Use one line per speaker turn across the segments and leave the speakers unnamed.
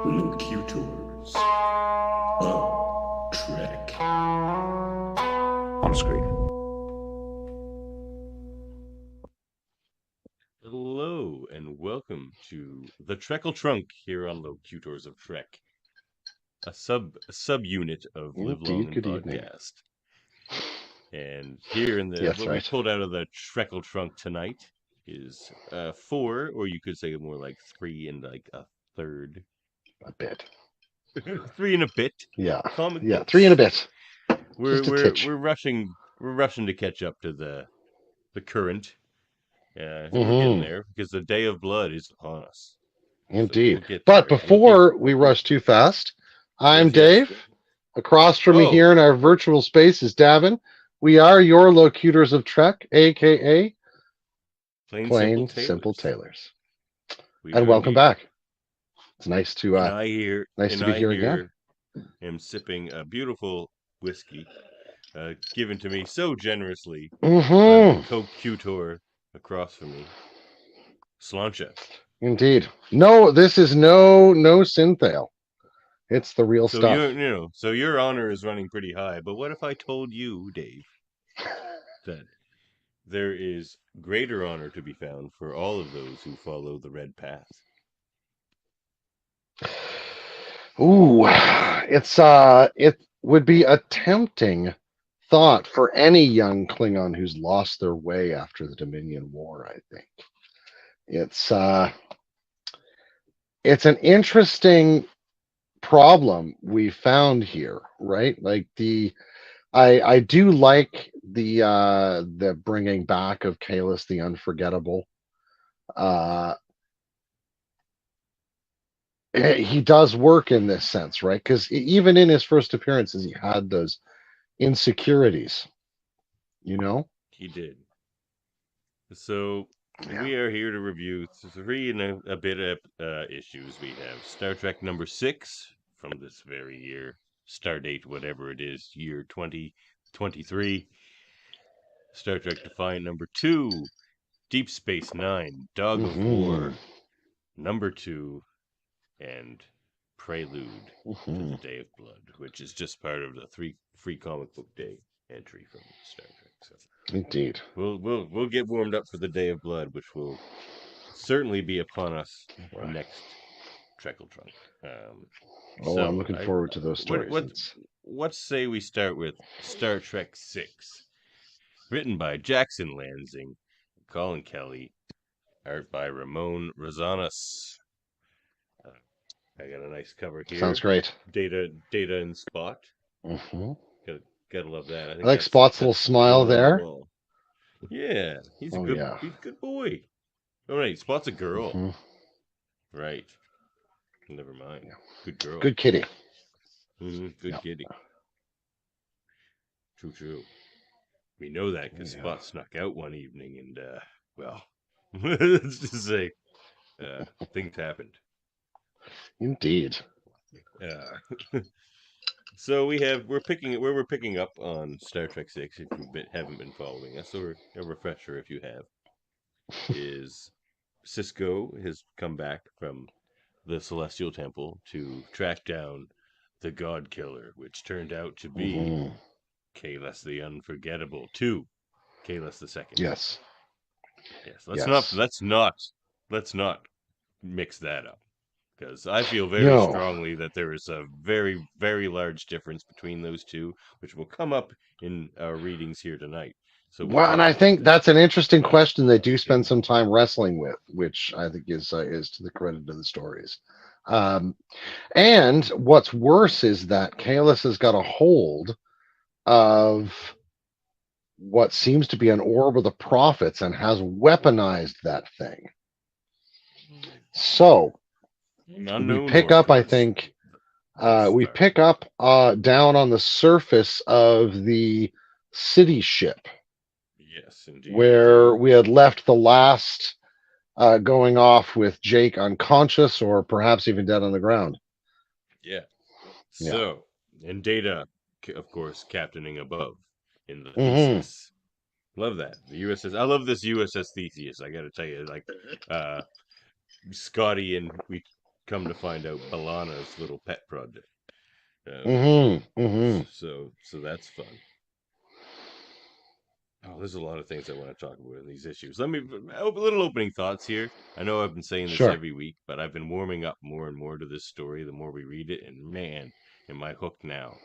Locutors of Trek.
On screen.
Hello and welcome to the Trekle Trunk here on Locutors of Trek, a subunit of Live Long and
Good evening.
Podcast. And here in the
Yes,
what
right.
we pulled out of the Trekle Trunk tonight is 4, or you could say more like 3 and like a third.
A bit.
3 and a bit.
Yeah.
Comic
Yeah,
books.
3 and a bit.
We're
Just a titch.
we're rushing to catch up to the current. We're getting there because the Day of Blood is upon us.
Indeed.
So we'll
but before we rush too fast, I'm Dave. Across from me here in our virtual space is Davan. We are your Locutors of Trek, a.k.a. Plain Simple Tailors. And welcome back. It's nice to be here again.
I'm sipping a beautiful whiskey given to me so generously by the co-cutor across from me, Slancha.
Indeed. No, this is no Synthale. It's the real stuff.
So your honor is running pretty high. But what if I told you, Dave, that there is greater honor to be found for all of those who follow the red path?
Ooh, it would be a tempting thought for any young Klingon who's lost their way after the Dominion War. I think it's an interesting problem we found here, right? Like I do like the bringing back of Kahless the Unforgettable. He does work in this sense, right? Because even in his first appearances, he had those insecurities, you know?
He did. So we are here to review 3 and a bit of issues. We have Star Trek number 6 from this very year, Stardate, whatever it is, year 2023. Star Trek Defiant number 2, Deep Space Nine, Dog of War number 2, and Prelude to the Day of Blood, which is just part of the 3 free comic book day entry from Star Trek. So
Indeed.
We'll get warmed up for the Day of Blood, which will certainly be upon us next Trekle Trunk.
I'm looking forward to those stories.
Let's say we start with Star Trek 6, written by Jackson Lansing, Colin Kelly, art by Ramon Rosales. I got a nice cover here.
Sounds great.
Data and Spot. Gotta love that.
I like Spot's little smile there.
Yeah, he's a good boy. Oh, right, Spot's a girl. Right. Never mind.
Yeah.
Good girl.
Good kitty.
Good kitty. True. We know that because Spot snuck out one evening and, let's just say, things happened.
Indeed.
So we're picking up on Star Trek 6 if you haven't been following us, or a refresher if you have, is Sisko has come back from the Celestial Temple to track down the God Killer, which turned out to be Kahless the Unforgettable 2, Kahless the Second.
Yes.
Let's not mix that up. Because I feel very strongly that there is a very, very large difference between those two, which will come up in our readings here tonight. So
and I think that's an interesting question they do spend some time wrestling with, which I think is to the credit of the stories. And what's worse is that Kahless has got a hold of what seems to be an orb of the prophets and has weaponized that thing. So we pick up, I think, we pick up down on the surface of the city ship.
Yes, indeed.
Where we had left the last going off with Jake unconscious or perhaps even dead on the ground.
Yeah. So, and Data, of course, captaining above in the Theseus. Love that. The USS. I love this USS Theseus. I got to tell you, like, Scotty and come to find out Balana's little pet project. So that's fun. Oh, there's a lot of things I want to talk about in these issues. Let me a little opening thoughts here. I know I've been saying this
Sure.
every week, but I've been warming up more and more to this story the more we read it, and man, am I hooked now.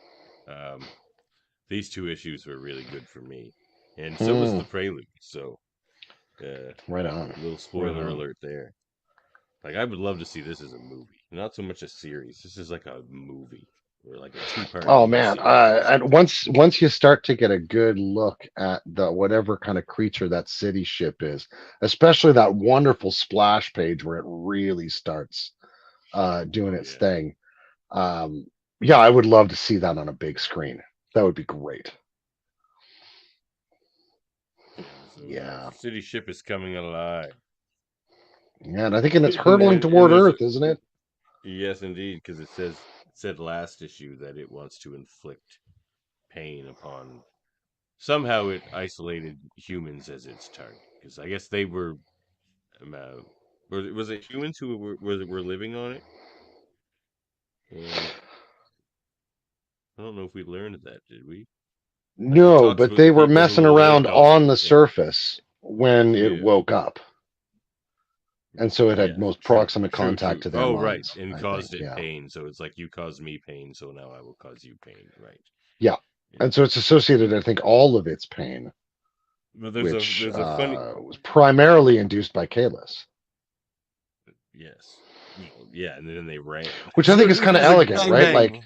These 2 issues were really good for me, and so was the Prelude. So,
right on.
A little spoiler alert there. Like, I would love to see this as a movie, not so much a series. This is like a movie or like a 2-part.
Oh man, and once you start to get a good look at the whatever kind of creature that city ship is, especially that wonderful splash page where it really starts doing its thing. Yeah, I would love to see that on a big screen. That would be great.
So city ship is coming alive.
Yeah, and I think it's hurtling toward Earth, isn't it?
Yes, indeed, because it said last issue that it wants to inflict pain upon. Somehow it isolated humans as its target, because I guess they were. Was it humans who were living on it? I don't know if we learned that, did we?
No, but they were messing around on the surface when it woke up. And so it had most proximate contact to their minds,
right, and caused it pain. So it's like, you caused me pain, so now I will cause you pain, right?
Yeah, and so it's associated, I think, all of its pain,
but there's a funny
was primarily induced by Kalis.
Yes, yeah, and then they ran,
which I think is kind of elegant, right? Like,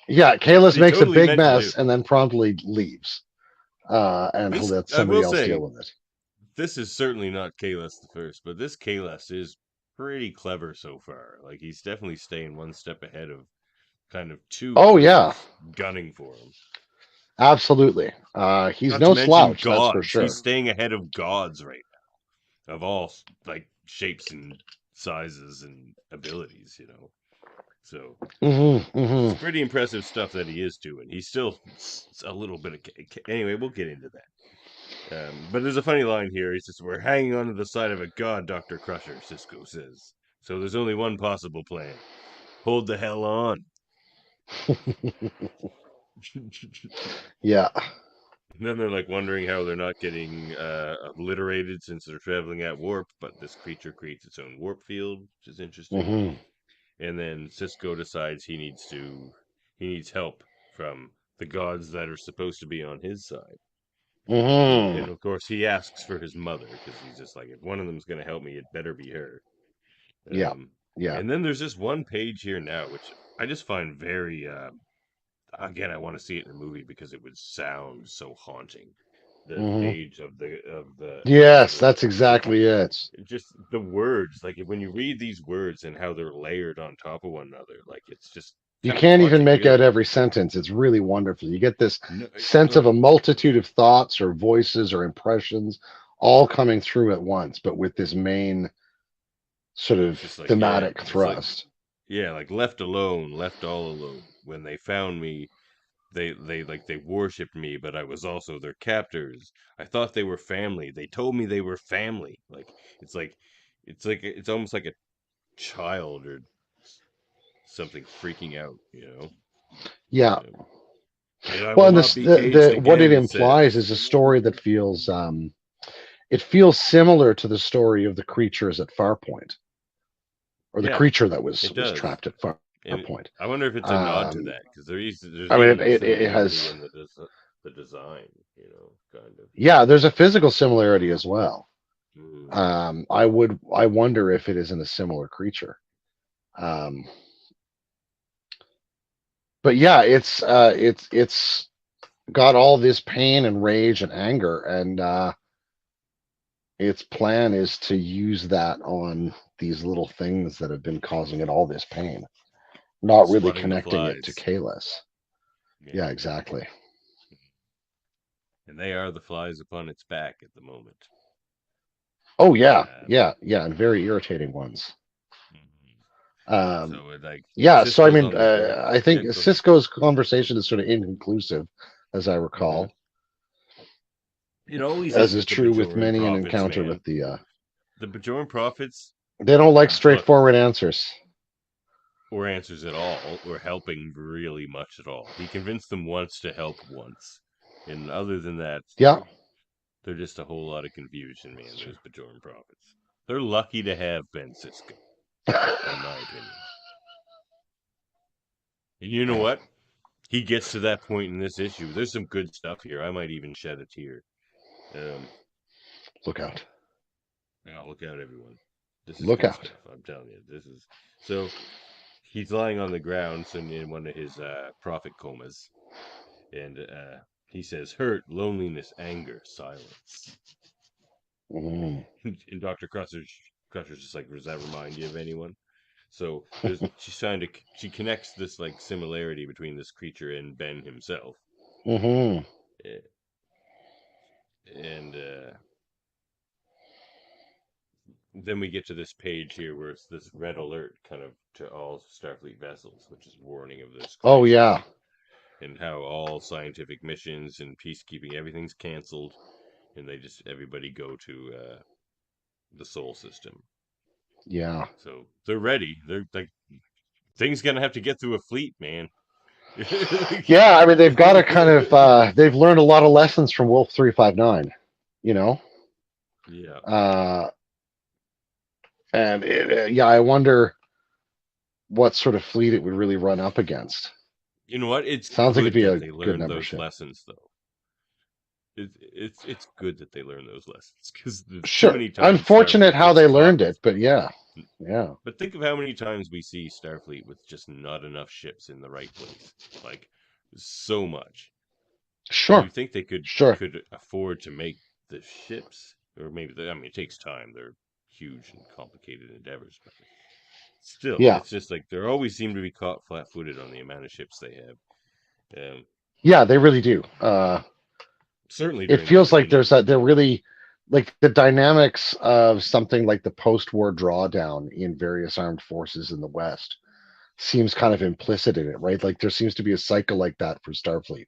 yeah, Kalis makes a big mess and then promptly leaves, and he'll let somebody else deal with it.
This is certainly not Kalis the First, but this Kalis is pretty clever so far. Like, he's definitely staying one step ahead of kind of 2 gunning for him.
Absolutely. He's no slouch,
gods.
That's for sure.
He's staying ahead of gods right now, of all like shapes and sizes and abilities, So it's pretty impressive stuff that he is doing. He's still a little bit of... Anyway, we'll get into that. But there's a funny line here. He says, "We're hanging onto the side of a god, Dr. Crusher," Sisko says. "So there's only one possible plan. Hold the hell on."
Yeah.
And then they're like wondering how they're not getting obliterated since they're traveling at warp, but this creature creates its own warp field, which is interesting. And then Sisko decides he needs help from the gods that are supposed to be on his side. And of course, he asks for his mother, because he's just like, if one of them's going to help me, it better be her.
Yeah.
And then there's this one page here now, which I just find very... again, I want to see it in a movie because it would sound so haunting. The page of the
yes, that's exactly it.
Just the words, like when you read these words and how they're layered on top of one another, like it's just...
You can't even make out every sentence. It's really wonderful. You get this sense of a multitude of thoughts or voices or impressions all coming through at once, but with this main sort of thematic thrust.
Like left alone, left all alone. When they found me, they worshipped me, but I was also their captors. I thought they were family. They told me they were family. It's almost like a child or something freaking out,
Yeah. Well, and what it implies is a story that feels it feels similar to the story of the creatures at Farpoint, or the creature that was trapped at Farpoint.
I wonder if it's a nod to that, because there's
it has
in the design, kind of.
Yeah, there's a physical similarity as well. I wonder if it isn't a similar creature. But yeah, it's got all this pain and rage and anger, and its plan is to use that on these little things that have been causing it all this pain, not really connecting it to Kalis. Yeah, exactly.
And they are the flies upon its back at the moment.
Oh yeah, and very irritating ones. So I mean, I think Sisko's conversation is sort of inconclusive, as I recall.
It always
as is true with many an encounter with the
Bajoran prophets.
They don't like straightforward answers.
or answers at all, or helping really much at all. He convinced them once to help once. And other than that,
Yeah.
they're just a whole lot of confusion, man, those Bajoran prophets. They're lucky to have Ben Sisko, in my opinion. And you know what? He gets to that point in this issue. There's some good stuff here. I might even shed a tear.
Look out.
Yeah, look out, everyone. This is
Look
good
out.
stuff. I'm telling you. This is... So, he's lying on the ground in one of his prophet comas. And he says, hurt, loneliness, anger, silence.
Mm.
And Dr. Crusher's just like, does that remind you of anyone? So she connects this like similarity between this creature and Ben himself.
Mm-hmm.
And then we get to this page here where it's this red alert kind of to all Starfleet vessels, which is warning of this crisis.
Oh, yeah.
And how all scientific missions and peacekeeping, everything's canceled, and everybody go to the Sol system.
Yeah.
So they're ready. They're like, things gonna have to get through a fleet, man.
Yeah, I mean, they've got to kind of, they've learned a lot of lessons from Wolf 359, you know?
Yeah.
And I wonder what sort of fleet it would really run up against.
You know what? It
sounds like it'd be a
they
good
learned those
membership.
lessons, though. It's good that they learn those lessons, because
Sure.
too many times
Unfortunate
Starfleet
how
gets
they
caught
learned
with-
it, but yeah.
But think of how many times we see Starfleet with just not enough ships in the right place. Like, so much.
Sure.
You think they could afford to make the ships, or maybe it takes time. They're huge and complicated endeavors, but still, it's just like they always seem to be caught flat-footed on the amount of ships they have.
Yeah, they really do.
Certainly,
it feels like they're really like the dynamics of something like the post-war drawdown in various armed forces in the West seems kind of implicit in it, right? Like there seems to be a cycle like that for Starfleet.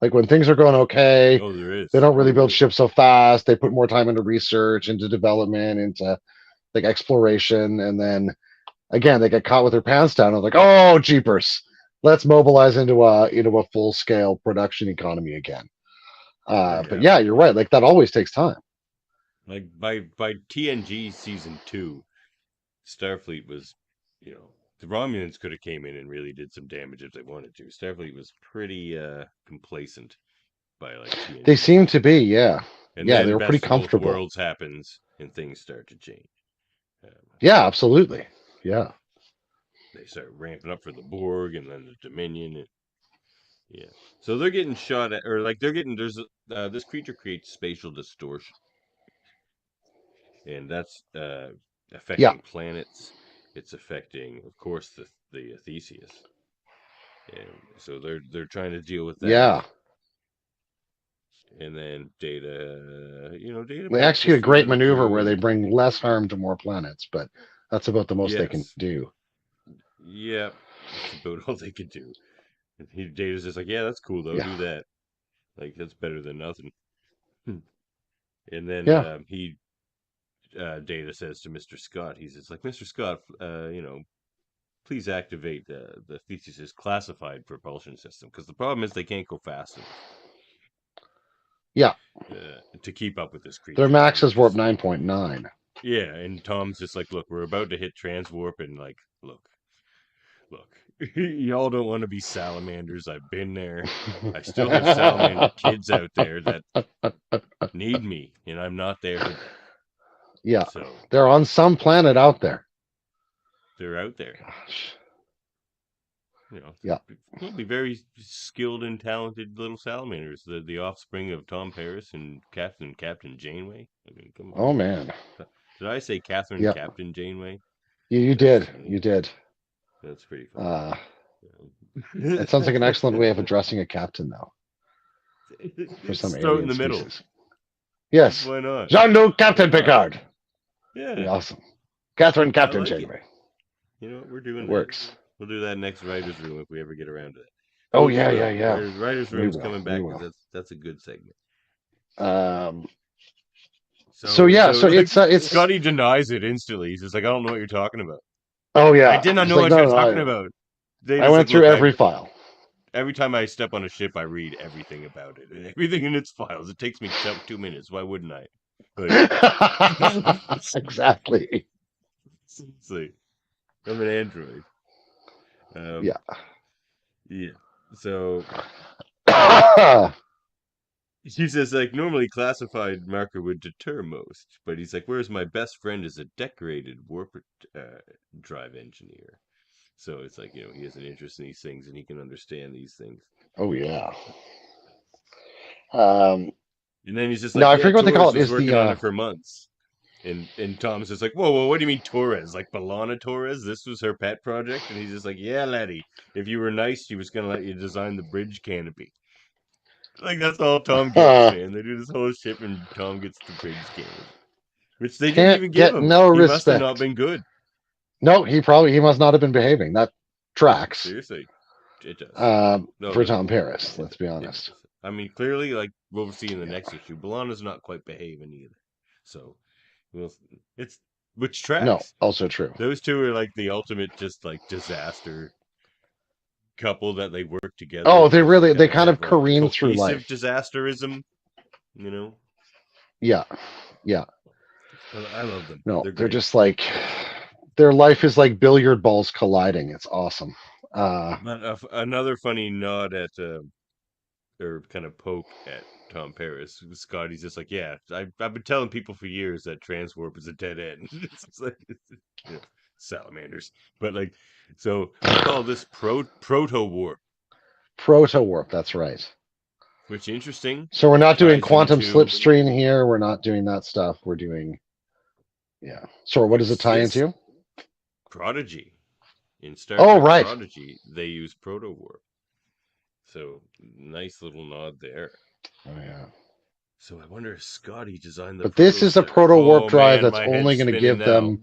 Like when things are going okay,
there is.
They don't really build ships so fast. They put more time into research, into development, into like exploration, and then again they get caught with their pants down. And like, oh jeepers, let's mobilize into a full scale production economy again. But yeah, you're right. Like that always takes time.
Like by TNG season 2, Starfleet was, the Romulans could have came in and really did some damage if they wanted to. Starfleet was pretty complacent by like TNG.
They seem to be, yeah.
And
yeah,
then
they were pretty comfortable.
Worlds happens and things start to change.
Yeah, absolutely. Yeah.
They start ramping up for the Borg and then the Dominion. Yeah. So they're getting shot at, or like there's this creature creates spatial distortion. And that's affecting planets. It's affecting, of course, the Theseus. And so they're trying to deal with that.
Yeah.
And then Data, Data.
They execute a great maneuver where they bring less harm to more planets, but that's about the most they can do.
Yeah, that's about all they can do. And Data's just like, yeah, that's cool though. Do that. Like that's better than nothing. And then Data says to Mr. Scott, he's just like, Mr. Scott, please activate the Theseus's classified propulsion system, because the problem is they can't go fast enough.
Yeah.
To keep up with this creature.
Their max is warp 9.9.
Yeah, and Tom's just like, look, we're about to hit transwarp, and like, look, y'all don't want to be salamanders. I've been there. I still have salamander kids out there that need me, and I'm not there for them.
Yeah,
so,
they're on some planet out there.
They're out there.
Gosh.
They'll be very skilled and talented little salamanders. The offspring of Tom Paris and Captain Janeway. I mean, come on.
Oh man.
Did I say Catherine Captain Janeway?
You did. You did.
That's pretty funny.
That sounds like an excellent way of addressing a captain, though. For some
Throw it in the
species.
middle.
Yes.
Why not?
Jean-Luc Captain Picard.
Yeah.
Awesome. Catherine Captain
like
Janeway.
You know what we're doing?
It works.
We'll do that next writer's room if we ever get around to it.
Oh yeah.
Writer's room's coming back. That's a good segment.
So it's
Scotty denies it instantly. He's just like, I don't know what you're talking about.
Oh yeah.
I did not
It's
know
like,
what
no,
you're
no,
talking about. They
I
just
went
like,
through
look,
every file.
every time I step on a ship, I read everything about it and everything in its files. It takes me 2 minutes. Why wouldn't I? Like,
Exactly.
seriously, I'm an android.
Yeah.
Yeah. So he says, like, normally classified marker would deter most, but he's like, whereas my best friend is a decorated warp drive engineer. So it's like, he has an interest in these things and he can understand these things.
Oh yeah. Um,
And then he's just
no,
like,
I
yeah,
forget what they call
Torres
it.
was
Is
working on
the
it for months. And Tom's just like, whoa, what do you mean Torres? Like B'Elanna Torres? This was her pet project? And he's just like, yeah, laddie. If you were nice, she was going to let you design the bridge canopy. Like, that's all Tom gets, man. They do this whole ship and Tom gets the bridge canopy. Which they didn't even
can't
give
get
him.
no
He must have not
respect.
been good.
No, he must not have been behaving. That tracks.
Seriously. It does. No,
For Tom Paris. Let's be
it
honest.
does. I mean, clearly, like, we'll see in the next issue, B'Elanna's not quite behaving either. So, well, it's, which
No,
tracks.
also true.
Those two are like the ultimate, just like disaster couple that they work together
Oh, they
because
really they kind
have
of
like
careen through
cohesive
life.
disasterism. You know,
Yeah, yeah.
I love them.
No,
They're
they're
great.
just like their life is like billiard balls colliding. It's awesome.
But another funny nod at or kind of poke at Tom Paris. Scotty's just like, yeah, I've been telling people for years that transwarp is a dead end. It's like, salamanders, but like, so we call this proto warp,
Proto warp. That's right.
which interesting
So we're not doing
ties
quantum
into
slipstream here. We're not doing that stuff. We're doing So what does it
what's
tie
this
into?
Prodigy. In Star
Oh,
Trek
right.
Prodigy, they use proto warp. So nice little nod there.
Oh yeah.
So I wonder if Scotty designed the
But this
proto
is a
stuff.
proto warp
Oh
drive
man,
that's
my
only
head's
going to
spinning
give
now.
them.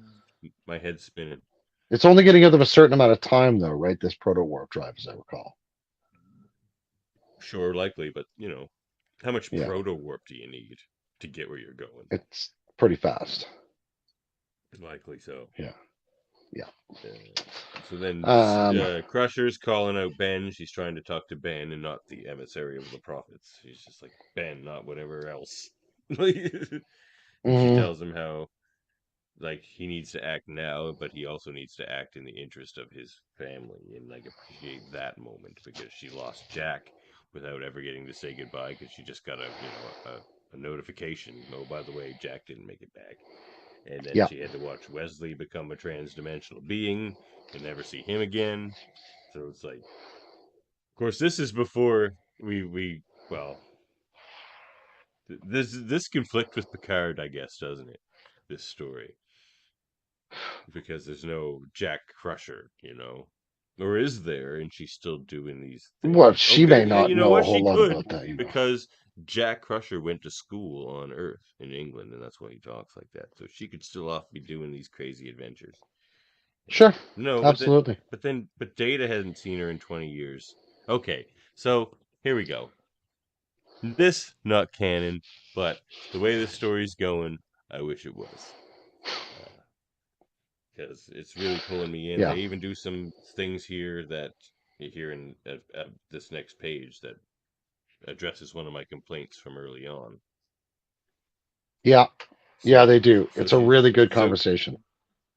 My head's spinning.
It's only going to give them a certain amount of time, though, right? This proto warp drive, as I recall.
Sure, likely, but how much
Yeah,
proto warp do you need to get where you're going?
it's pretty fast.
Likely so.
Yeah, yeah.
So then
Um,
Crusher's calling out Ben. She's trying to talk to Ben and not the emissary of the prophets. She's just like, Ben, not whatever else. And she
mhm.
tells him how, like, he needs to act now, but he also needs to act in the interest of his family and, like, appreciate that moment because she lost Jack without ever getting to say goodbye because she just got a notification. Oh, by the way, Jack didn't make it back. And then
Yeah,
she had to watch Wesley become a trans-dimensional being and never see him again. So it's like, of course, this is before well, this conflict with Picard, I guess, doesn't it? This story, because there's no Jack Crusher, or is there? And she's still doing these things.
well, she
Okay,
may
yeah,
not
you know
know a
what?
whole
She
lot
could
about that,
because Jack Crusher went to school on Earth in England, and that's why he talks like that. So she could still off be doing these crazy adventures.
Sure,
No,
absolutely.
but Data hasn't seen her in 20 years. Okay, so here we go. This not canon, but the way the story's going, I wish it was. Because it's really pulling me in.
Yeah,
They even do some things here that here in this next page that addresses one of my complaints from early on.
yeah, yeah.
So,
They do.
so
It's a
she,
really good
so,
conversation.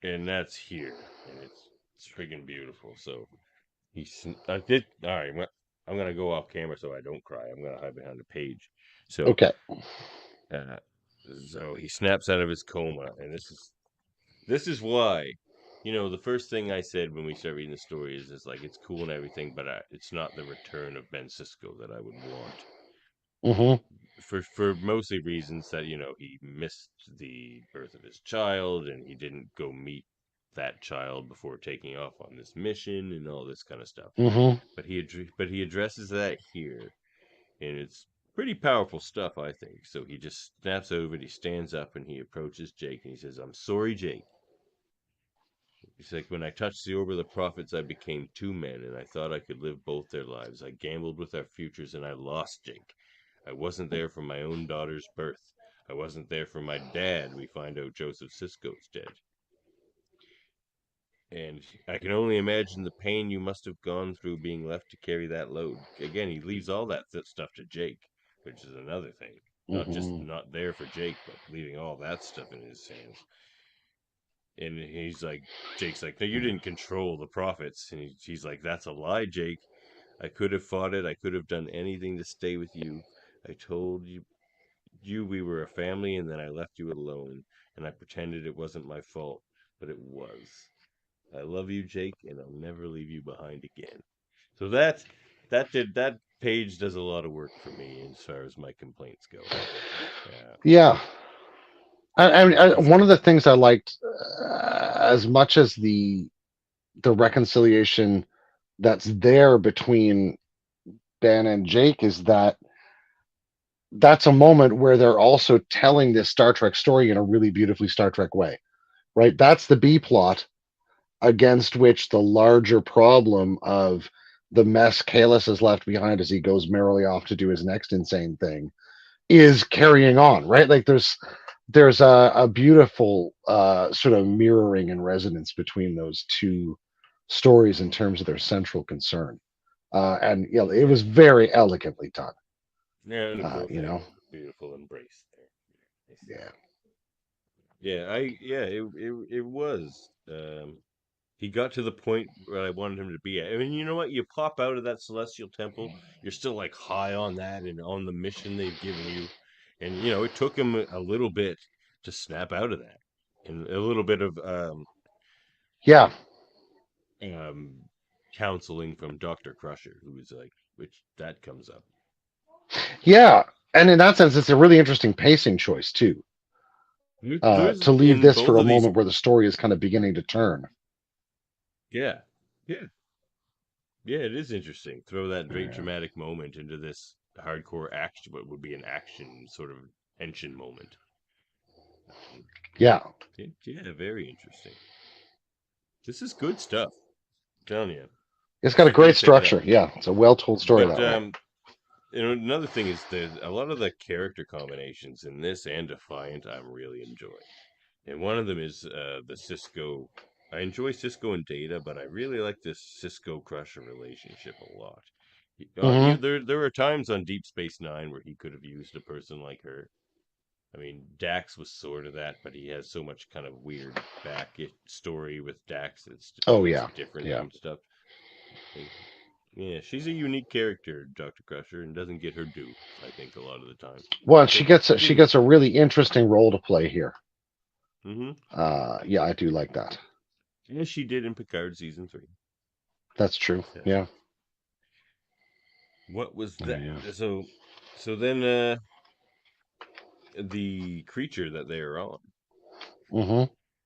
and that's here, and it's friggin' beautiful. So I did. All right, I'm gonna go off camera so I don't cry. I'm gonna hide behind the page. So,
Okay.
uh, so he snaps out of his coma, and this is why. The first thing I said when we started reading the story is like it's cool and everything, but it's not the return of Ben Sisko that I would want.
Mm-hmm.
For mostly reasons that he missed the birth of his child and he didn't go meet that child before taking off on this mission and all this kind of stuff.
Mm-hmm.
But he addresses that here, and it's pretty powerful stuff, I think. So he just snaps over it. He stands up and he approaches Jake and he says, "I'm sorry, Jake." He's like, "When I touched the orb of the prophets, I became two men, and I thought I could live both their lives. I gambled with our futures, and I lost, Jake. I wasn't there for my own daughter's birth. I wasn't there for my dad. We find out Joseph Sisko's dead." And I can only imagine the pain you must have gone through being left to carry that load. Again, he leaves all that stuff to Jake, which is another thing. Not just not there for Jake, but leaving all that stuff in his hands. And Jake's like, no, you didn't control the prophets. And he's like, that's a lie, Jake. I could have fought it. I could have done anything to stay with you. I told you we were a family, and then I left you alone. And I pretended it wasn't my fault, but it was. I love you, Jake, and I'll never leave you behind again. So that page does a lot of work for me as far as my complaints go.
Yeah. One of the things I liked, as much as the reconciliation that's there between Ben and Jake, is that that's a moment where they're also telling this Star Trek story in a really beautifully Star Trek way, right? That's the B plot against which the larger problem of the mess Kahless has left behind as he goes merrily off to do his next insane thing is carrying on, right? Like there's a beautiful sort of mirroring and resonance between those two stories in terms of their central concern. And you know, it was very elegantly done.
Yeah,
You know,
beautiful embrace there.
Yeah.
It was. He got to the point where I wanted him to be at. I mean, you know what? You pop out of that celestial temple, you're still like high on that and on the mission they've given you. And you know, it took him a little bit to snap out of that. And a little bit of counseling from Dr. Crusher, who was like, which that comes up.
Yeah. And in that sense, it's a really interesting pacing choice too. To leave this for a moment where the story is kind of beginning to turn.
Yeah. Yeah, it is interesting. Throw that great dramatic moment into this hardcore action, what would be an action sort of tension moment.
Yeah.
Yeah, very interesting. This is good stuff. I'm telling you.
It's got a great structure. Yeah, it's a well-told story that way.
You know, another thing is a lot of the character combinations in this and Defiant I'm really enjoying. And one of them is the Sisko. I enjoy Sisko and Data, but I really like this Sisko Crusher relationship a lot. There were times on Deep Space Nine where he could have used a person like her. I mean, Dax was sort of that, but he has so much kind of weird back story with Dax. It's different and stuff. Yeah, she's a unique character, Dr. Crusher, and doesn't get her due, I think, a lot of the time.
Well, she gets a really interesting role to play here.
Mm-hmm.
Yeah, I do like that.
As she did in Picard season 3.
That's true. Yeah.
What was that? Yeah. So then the creature that they are on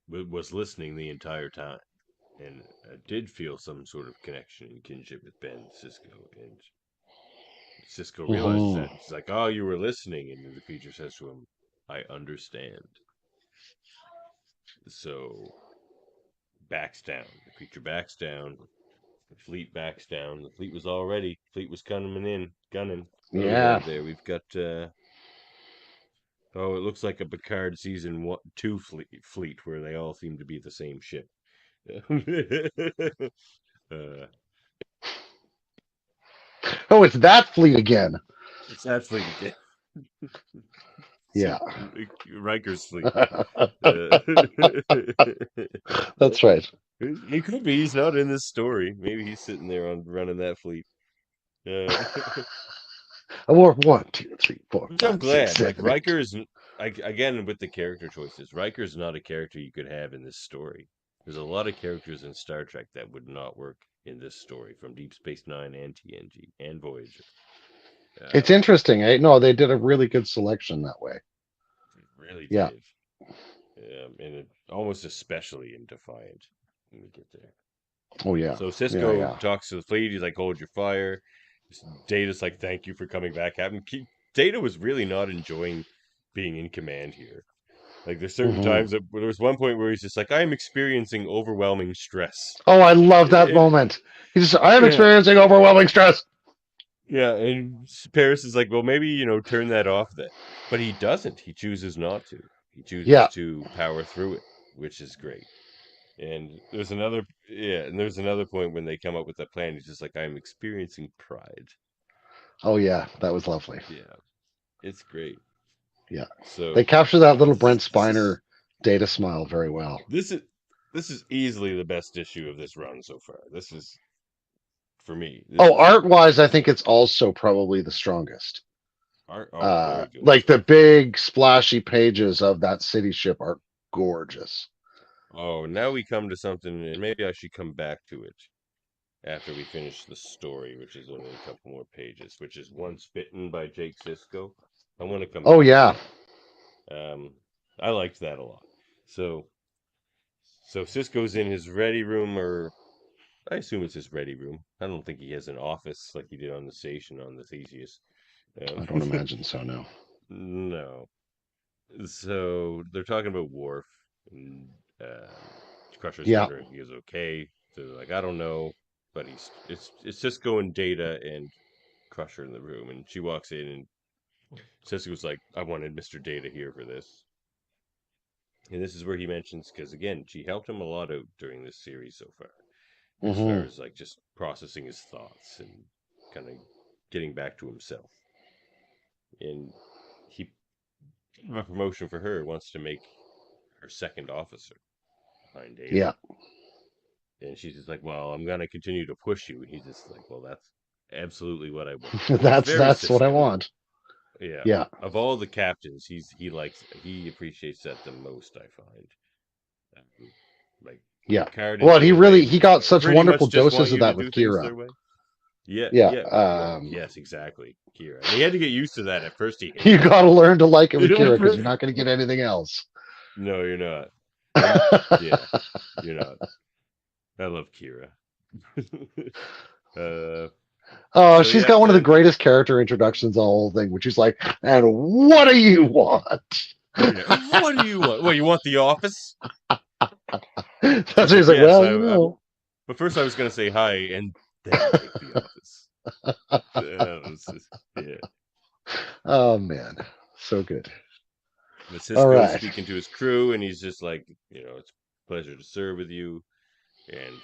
was listening the entire time, and did feel some sort of connection and kinship with Ben Sisko, and Sisko realizes that. He's like, "Oh, you were listening," and the creature says to him, "I understand." So backs down. The creature backs down. The fleet backs down. The fleet was all ready. Fleet was coming in, gunning.
Yeah.
There we've got. It looks like a Picard season 2 fleet where they all seem to be the same ship.
Oh, it's that fleet again.
It's that fleet again.
Yeah.
Riker's fleet.
That's right.
He could be. He's not in this story. Maybe he's sitting there running that fleet.
War 1, 2, 3, 4.
I'm glad. 6, 7, Riker is again with the character choices. Riker's not a character you could have in this story. There's a lot of characters in Star Trek that would not work in this story, from Deep Space Nine and TNG and Voyager.
It's interesting, eh? No, they did a really good selection that way.
Really did. And almost especially in Defiant when we get there.
Oh yeah.
So Sisko talks to the fleet. He's like, "Hold your fire." Data's like, "Thank you for coming back." Data was really not enjoying being in command here. Like, there's certain times there was one point where he's just like, "I am experiencing overwhelming stress."
Oh, I love that moment. He's just, "I am experiencing overwhelming stress."
Yeah, and Paris is like, "Well, maybe, turn that off then." But he doesn't. He chooses not to. He chooses to power through it, which is great. And there's another point when they come up with that plan. He's just like, I'm experiencing pride.
Oh yeah, that was lovely.
Yeah, it's great.
Yeah,
so
they capture that little Brent Spiner data smile very well.
This is easily the best issue of this run so far. This is, for me.
Art-wise, I think it's also probably the strongest.
Very good.
Like the big splashy pages of that city ship are gorgeous.
Oh, now we come to something, and maybe I should come back to it after we finish the story, which is only a couple more pages, which is Once Bitten by Jake Sisko. I want to come back.
Oh yeah.
I liked that a lot. So Sisko's in his ready room, or I assume it's his ready room. I don't think he has an office like he did on the station on the Theseus.
I don't imagine so, no.
No. So they're talking about Worf, and Crusher's wondering if he is okay. So they're like, I don't know, but it's Sisko and Data and Crusher in the room, and she walks in, and Sisko's like, I wanted Mr. Data here for this. And this is where he mentions, because again, she helped him a lot out during this series so far, as far as like just processing his thoughts and kind of getting back to himself. And he, a promotion for her, wants to make her second officer behind Data.
Yeah.
And she's just like, well, I'm going to continue to push you. And he's just like, well, that's absolutely what I want.
that's what I want.
Yeah.
Yeah.
Of all the captains, he appreciates that the most, I find.
Yeah. Well, he got such wonderful doses of that with Kira.
Yeah. Yes, exactly. Kira. And he had to get used to that at first.
You got to learn to like it with Kira, because you're not going to get anything else.
No, you're not. You're not. I love Kira.
She's got one of the greatest character introductions of the whole thing, which is like, and what do you want?
What do you want? Well, you want the office?
That's what he's like, yes, well, you know.
But first I was going to say hi, and then take the office.
Oh, man. So good.
But Sisko's speaking to his crew, and he's just like, it's a pleasure to serve with you, and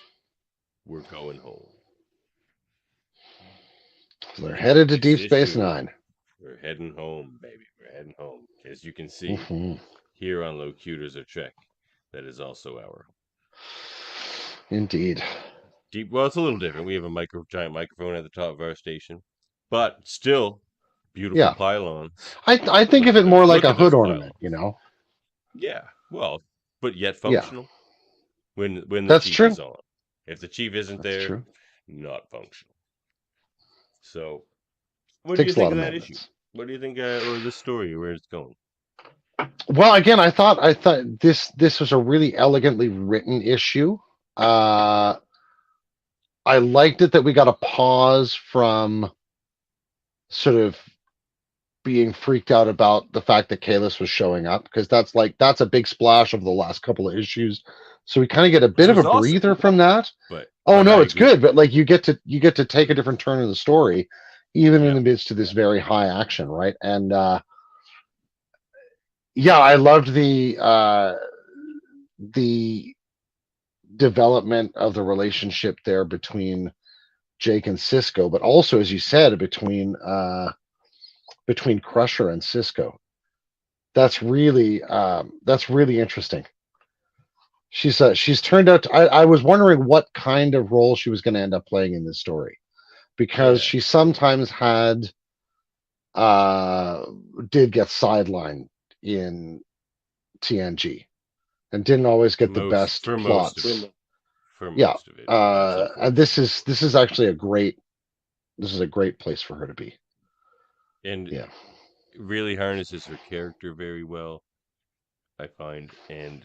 we're going home.
So they're headed to Deep Space Nine.
We're heading home, baby. We're heading home. As you can see, here on Locutors, a Trek, that is also our home.
Indeed.
Well, it's a little different. We have a giant microphone at the top of our station, but still beautiful pylons.
I think of it more like a hood ornament,
Yeah, well, but yet functional. When the
That's
chief
true.
is on. If the chief isn't there, not functional. So, what do you think of that issue? What do you think, or this story, where it's going?
Well, again, I thought this was a really elegantly written issue. I liked it that we got a pause from sort of being freaked out about the fact that Kahless was showing up, because that's a big splash of the last couple of issues. So we kind of get a bit of a breather from that. It's good, but like you get to take a different turn in the story, even in the midst of this very high action, right? And I loved the development of the relationship there between Jake and Sisko, but also, as you said, between Crusher and Sisko. That's really interesting. She's turned out to, I was wondering what kind of role she was going to end up playing in this story, because she sometimes did get sidelined in TNG and didn't always get the best plots.
For most of it.
And this is actually a great place for her to be.
And really harnesses her character very well, I find. And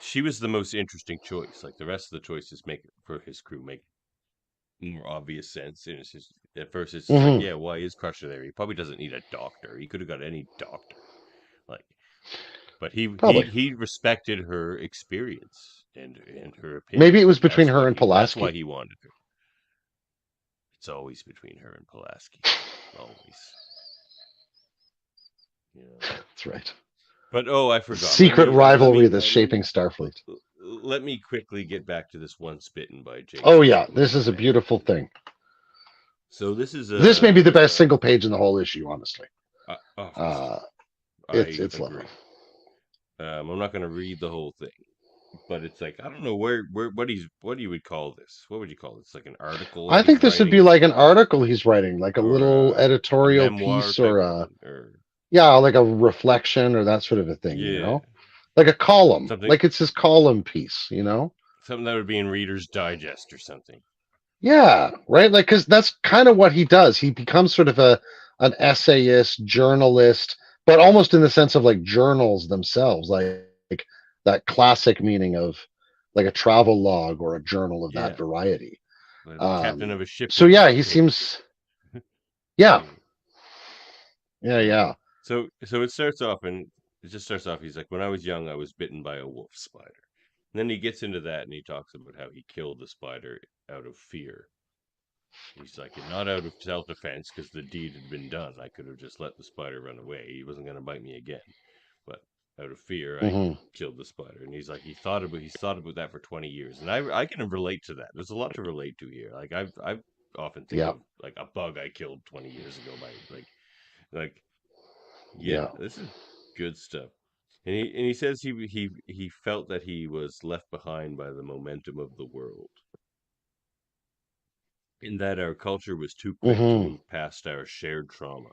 she was the most interesting choice. Like the rest of the choices for his crew make more obvious sense. And it's just, at first it's like, why is Crusher there? He probably doesn't need a doctor. He could have got any doctor. But he respected her experience and her opinion.
Maybe it was between her and Pulaski.
That's why he wanted her. It's always between her and Pulaski. Always.
That's right.
But I forgot.
Secret rivalry that's shaping Starfleet.
let me quickly get back to this Once Bitten by Jake.
Oh yeah, this is a beautiful thing.
So this is
this may be the best single page in the whole issue, honestly. It's lovely.
I'm not going to read the whole thing, but it's like, I don't know what you would call this. What would you call it? It's like an article.
I think this would be like an article he's writing, like a little editorial piece, or like a reflection or that sort of a thing. You know, like a column, like it's his column piece. You know,
something that would be in Reader's Digest or something.
Yeah, right. Like, because that's kind of what he does. He becomes sort of an essayist, journalist, but almost in the sense of like journals themselves, like that classic meaning of like a travel log or a journal of that variety.
Like the captain of a ship.
So yeah, he seems. Yeah.
So it starts off, and it just starts off. He's like, when I was young, I was bitten by a wolf spider. And then he gets into that, and he talks about how he killed the spider out of fear. He's like, not out of self-defense, because the deed had been done. I could have just let the spider run away. He wasn't going to bite me again. But out of fear, I killed the spider. And he's like, he's thought about that for 20 years. And I can relate to that. There's a lot to relate to here. Like I've often think of like a bug I killed 20 years ago by this is good stuff. And he says he felt that he was left behind by the momentum of the world. In that our culture was too quick to move past our shared trauma.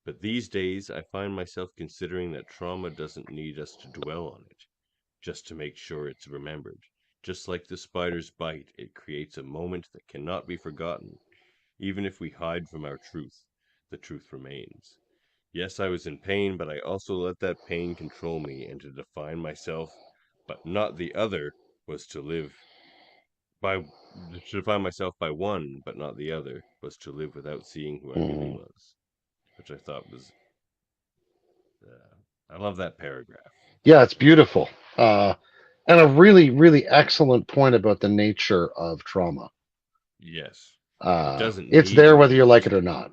But these days, I find myself considering that trauma doesn't need us to dwell on it, just to make sure it's remembered. Just like the spider's bite, it creates a moment that cannot be forgotten. Even if we hide from our truth, the truth remains. Yes, I was in pain, but I also let that pain control me, and to define myself, but not the other, was to define myself by one, but not the other, was to live without seeing who I really was. Which I thought was, I love that paragraph.
Yeah, it's beautiful. And a really, really excellent point about the nature of trauma.
Yes.
It's there whether you like it or not.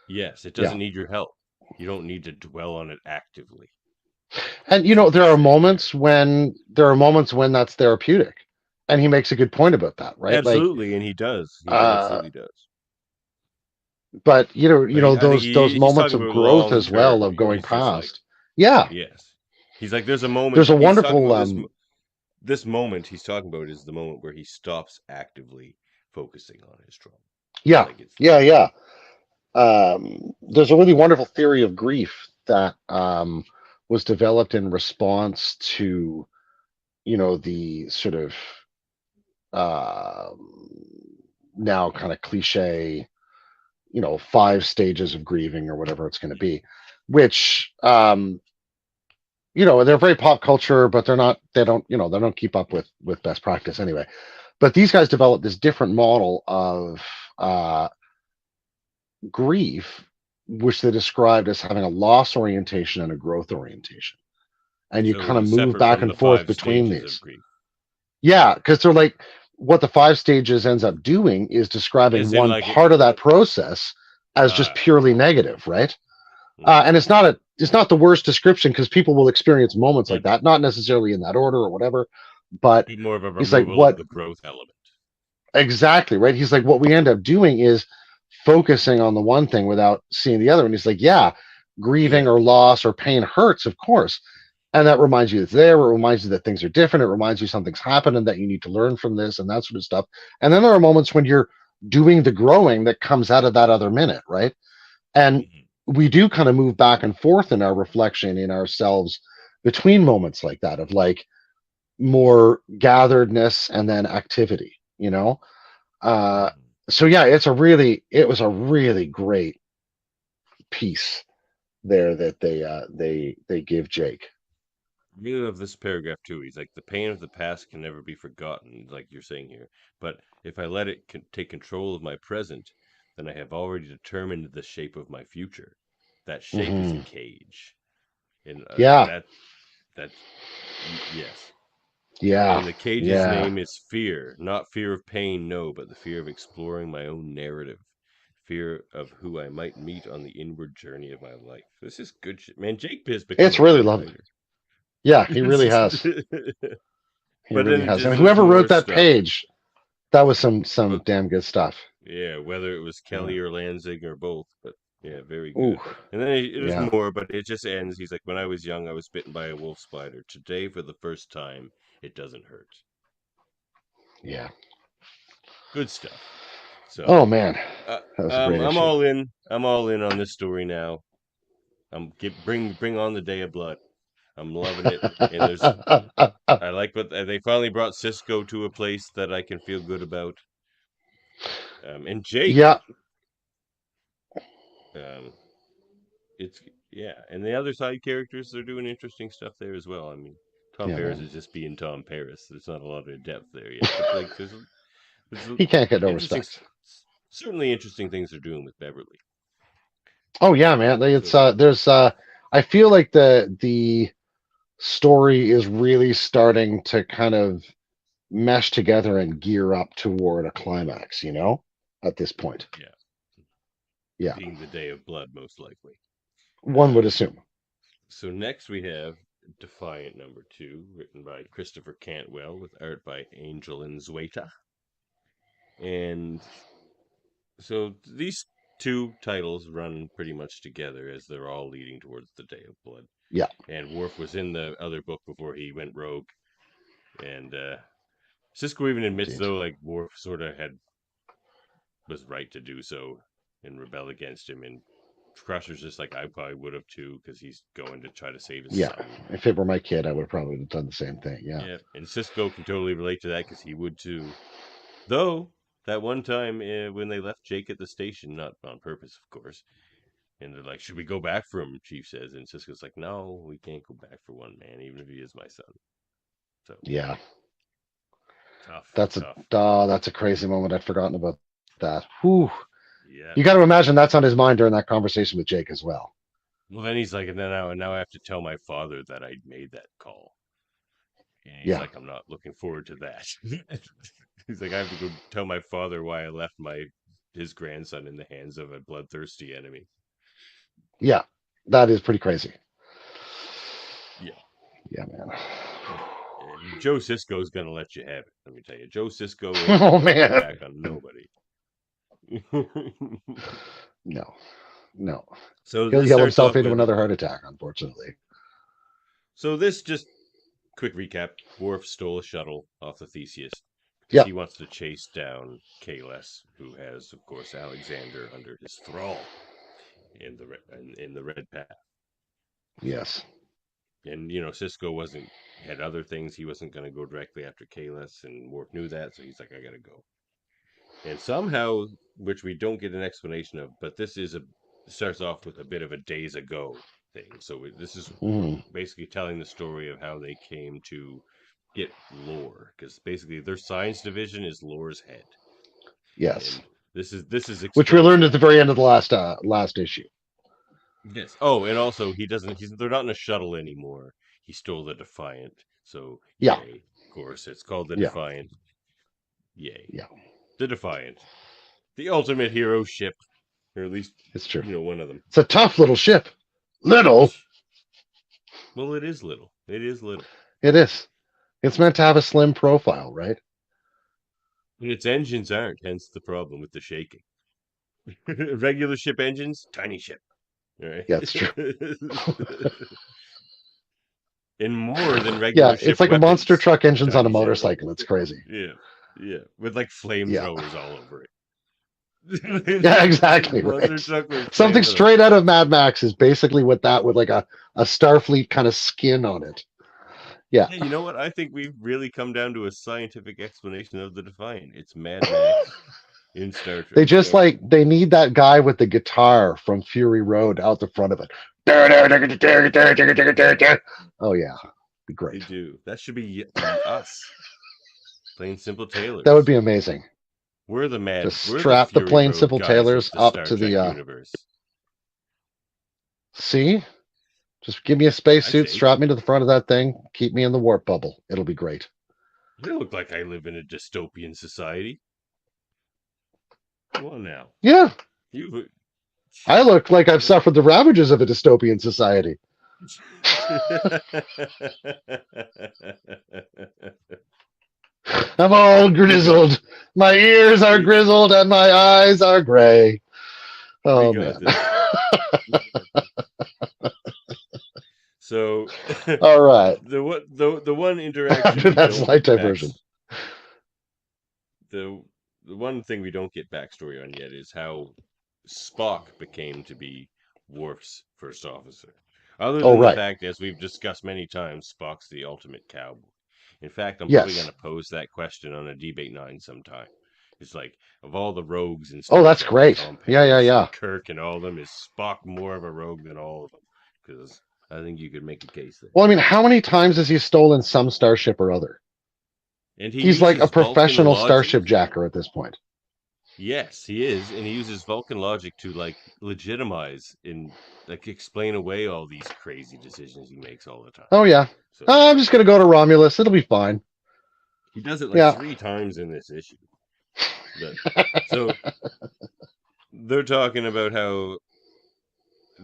Yes, it doesn't need your help. You don't need to dwell on it actively.
And there are moments when that's therapeutic. And he makes a good point about that, right?
Absolutely, and he does. He absolutely does.
But those moments of growth as well, of going past.
Yes. He's like, there's a moment.
There's a wonderful
this moment he's talking about is the moment where he stops actively focusing on his trauma.
There's a really wonderful theory of grief that was developed in response to the sort of now kind of cliche 5 stages of grieving or whatever it's going to be, which they're very pop culture, but they don't keep up with best practice anyway. But these guys developed this different model of grief, which they described as having a loss orientation and a growth orientation, and you kind of move back and forth between these. Yeah, because they're like, what the 5 stages ends up doing is describing one part of that process as just purely negative, right? And it's not the worst description, because people will experience moments like that, not necessarily in that order or whatever, but
more of a
he's like, what
the growth element.
Exactly, right? He's like, what we end up doing is focusing on the one thing without seeing the other. And he's like, grieving or loss or pain hurts, of course. And that reminds you it's there. It reminds you that things are different. It reminds you something's happened and that you need to learn from this and that sort of stuff. And then there are moments when you're doing the growing that comes out of that other minute, right? And we do kind of move back and forth in our reflection in ourselves between moments like that, of like more gatheredness and then activity, So yeah, it was a really great piece there that they give Jake.
I really love this paragraph too. He's like, the pain of the past can never be forgotten, like you're saying here. But if I let it take control of my present, then I have already determined the shape of my future. That shape is a cage. And that's yes.
Yeah.
And the cage's name is fear. Not fear of pain, no, but the fear of exploring my own narrative. Fear of who I might meet on the inward journey of my life. This is good shit. Man, Jake Biz became
it's really lovely. Yeah, he really has. He
But
really
then
has.
just
And
there's
whoever
more
wrote that
stuff.
page, that was some
But-
damn good stuff.
Yeah, whether it was Kelly or Lanzing or both, but yeah, very
Ooh,
good. And then there's
yeah.
more, but it just ends. He's like, when I was young, I was bitten by a wolf spider. Today, for the first time, it doesn't hurt.
Yeah.
Good stuff. So,
Oh man, that was a great
I'm
issue.
all in. I'm all in on this story now. Bring on the Day of Blood. I'm loving it. And I like what they finally brought Sisko to a place that I can feel good about. And Jake.
Yeah.
It's and the other side characters, they're doing interesting stuff there as well. I mean, Tom Paris is just being Tom Paris. There's not a lot of depth there yet, but like there's
He can't get no
interesting,
respect.
certainly interesting things they're doing with Beverly.
Oh yeah, man. It's there's I feel like the story is really starting to kind of mesh together and gear up toward a climax, at this point. Yeah.
Being the Day of Blood, most likely.
One would assume.
So next we have Defiant #2, written by Christopher Cantwell with art by Angel and Zueta. And so these two titles run pretty much together as they're all leading towards the Day of Blood.
Yeah.
And Worf was in the other book before he went rogue. And Sisko even admits, though, like Worf sort of was right to do so and rebel against him. And Crusher's just like, I probably would have too, because he's going to try to save his son.
If it were my kid, I would have probably done the same thing. Yeah.
And Sisko can totally relate to that because he would too. Though, that one time when they left Jake at the station, not on purpose, of course, and they're like, should we go back for him? Chief says. And Sisko's like, no, we can't go back for one man, even if he is my son. So
yeah.
Tough.
That's a crazy moment. I'd forgotten about that. Whew.
Yeah.
You got to imagine that's on his mind during that conversation with Jake as well.
Well, then he's like, and now I have to tell my father that I made that call. And he's like, I'm not looking forward to that. He's like, I have to go tell my father why I left his grandson in the hands of a bloodthirsty enemy.
Yeah, that is pretty crazy.
Yeah.
Yeah, man.
And Joe Sisko's gonna let you have it. Let me tell you, Joe Sisko
ain't man,
back on nobody.
No.
So
he'll yell himself into another heart attack, unfortunately.
So this just quick recap: Worf stole a shuttle off the Theseus.
Yeah.
He wants to chase down Kahless, who has, of course, Alexander under his thrall in the Red Path.
Yes.
And Sisko had other things. He wasn't going to go directly after Kahless, and Worf knew that, so he's like, I gotta go. And somehow, which we don't get an explanation of, but this starts off with a bit of a days ago thing. So this is basically telling the story of how they came to get Lore, because basically their science division is Lore's head.
Yes.
And this is
which we learned at the very end of the last issue.
Yes. Oh, and also they're not in a shuttle anymore. He stole the Defiant. So yay. Of course, it's called the Defiant. Yay.
Yeah.
The Defiant. The ultimate hero ship. Or at least
it's true.
One of them.
It's a tough little ship. Little.
Well, it is little. It is little.
It is. It's meant to have a slim profile, right?
And its engines aren't, hence the problem with the shaking. Regular ship engines, tiny ship. Right?
Yeah, it's true.
And more than regular ship
it's like
weapons,
a monster truck engines on a motorcycle. It's crazy.
Yeah. With like flamethrowers all over it.
Yeah, exactly. Right. Something straight out of Mad Max is basically what that with like a Starfleet kind of skin on it. Yeah.
Hey, you know what? I think we've really come down to a scientific explanation of the Defiant. It's Mad Max in Star Trek.
They just they need that guy with the guitar from Fury Road out the front of it. Oh yeah, be great.
They do. That should be us. Plain Simple Tailors.
That would be amazing.
We're the mad.
Just strap the Plain Simple Tailors up to the
universe.
See, just give me a spacesuit, strap me to the front of that thing, keep me in the warp bubble. It'll be great.
I look like I live in a dystopian society. Come on now.
Yeah. I look like I've suffered the ravages of a dystopian society. I'm all grizzled. My ears are grizzled and my eyes are gray. Oh, man.
So,
all right.
The one interaction
After that slight diversion.
The one thing we don't get backstory on yet is how Spock became to be Worf's first officer. Other than the fact, as we've discussed many times, Spock's the ultimate cowboy. In fact, I'm probably going to pose that question on a Debate 9 sometime. It's like, of all the rogues and stuff.
Oh, that's great. Yeah.
Kirk and all of them, is Spock more of a rogue than all of them? Because I think you could make a case there.
Well, I mean, how many times has he stolen some starship or other?
And
he's like a professional starship jacker at this point.
Yes, he is, and he uses Vulcan logic to like legitimize and like explain away all these crazy decisions he makes all the time.
Oh yeah. So, I'm just gonna go to Romulus. It'll be fine.
He does it like 3 times in this issue. So they're talking about how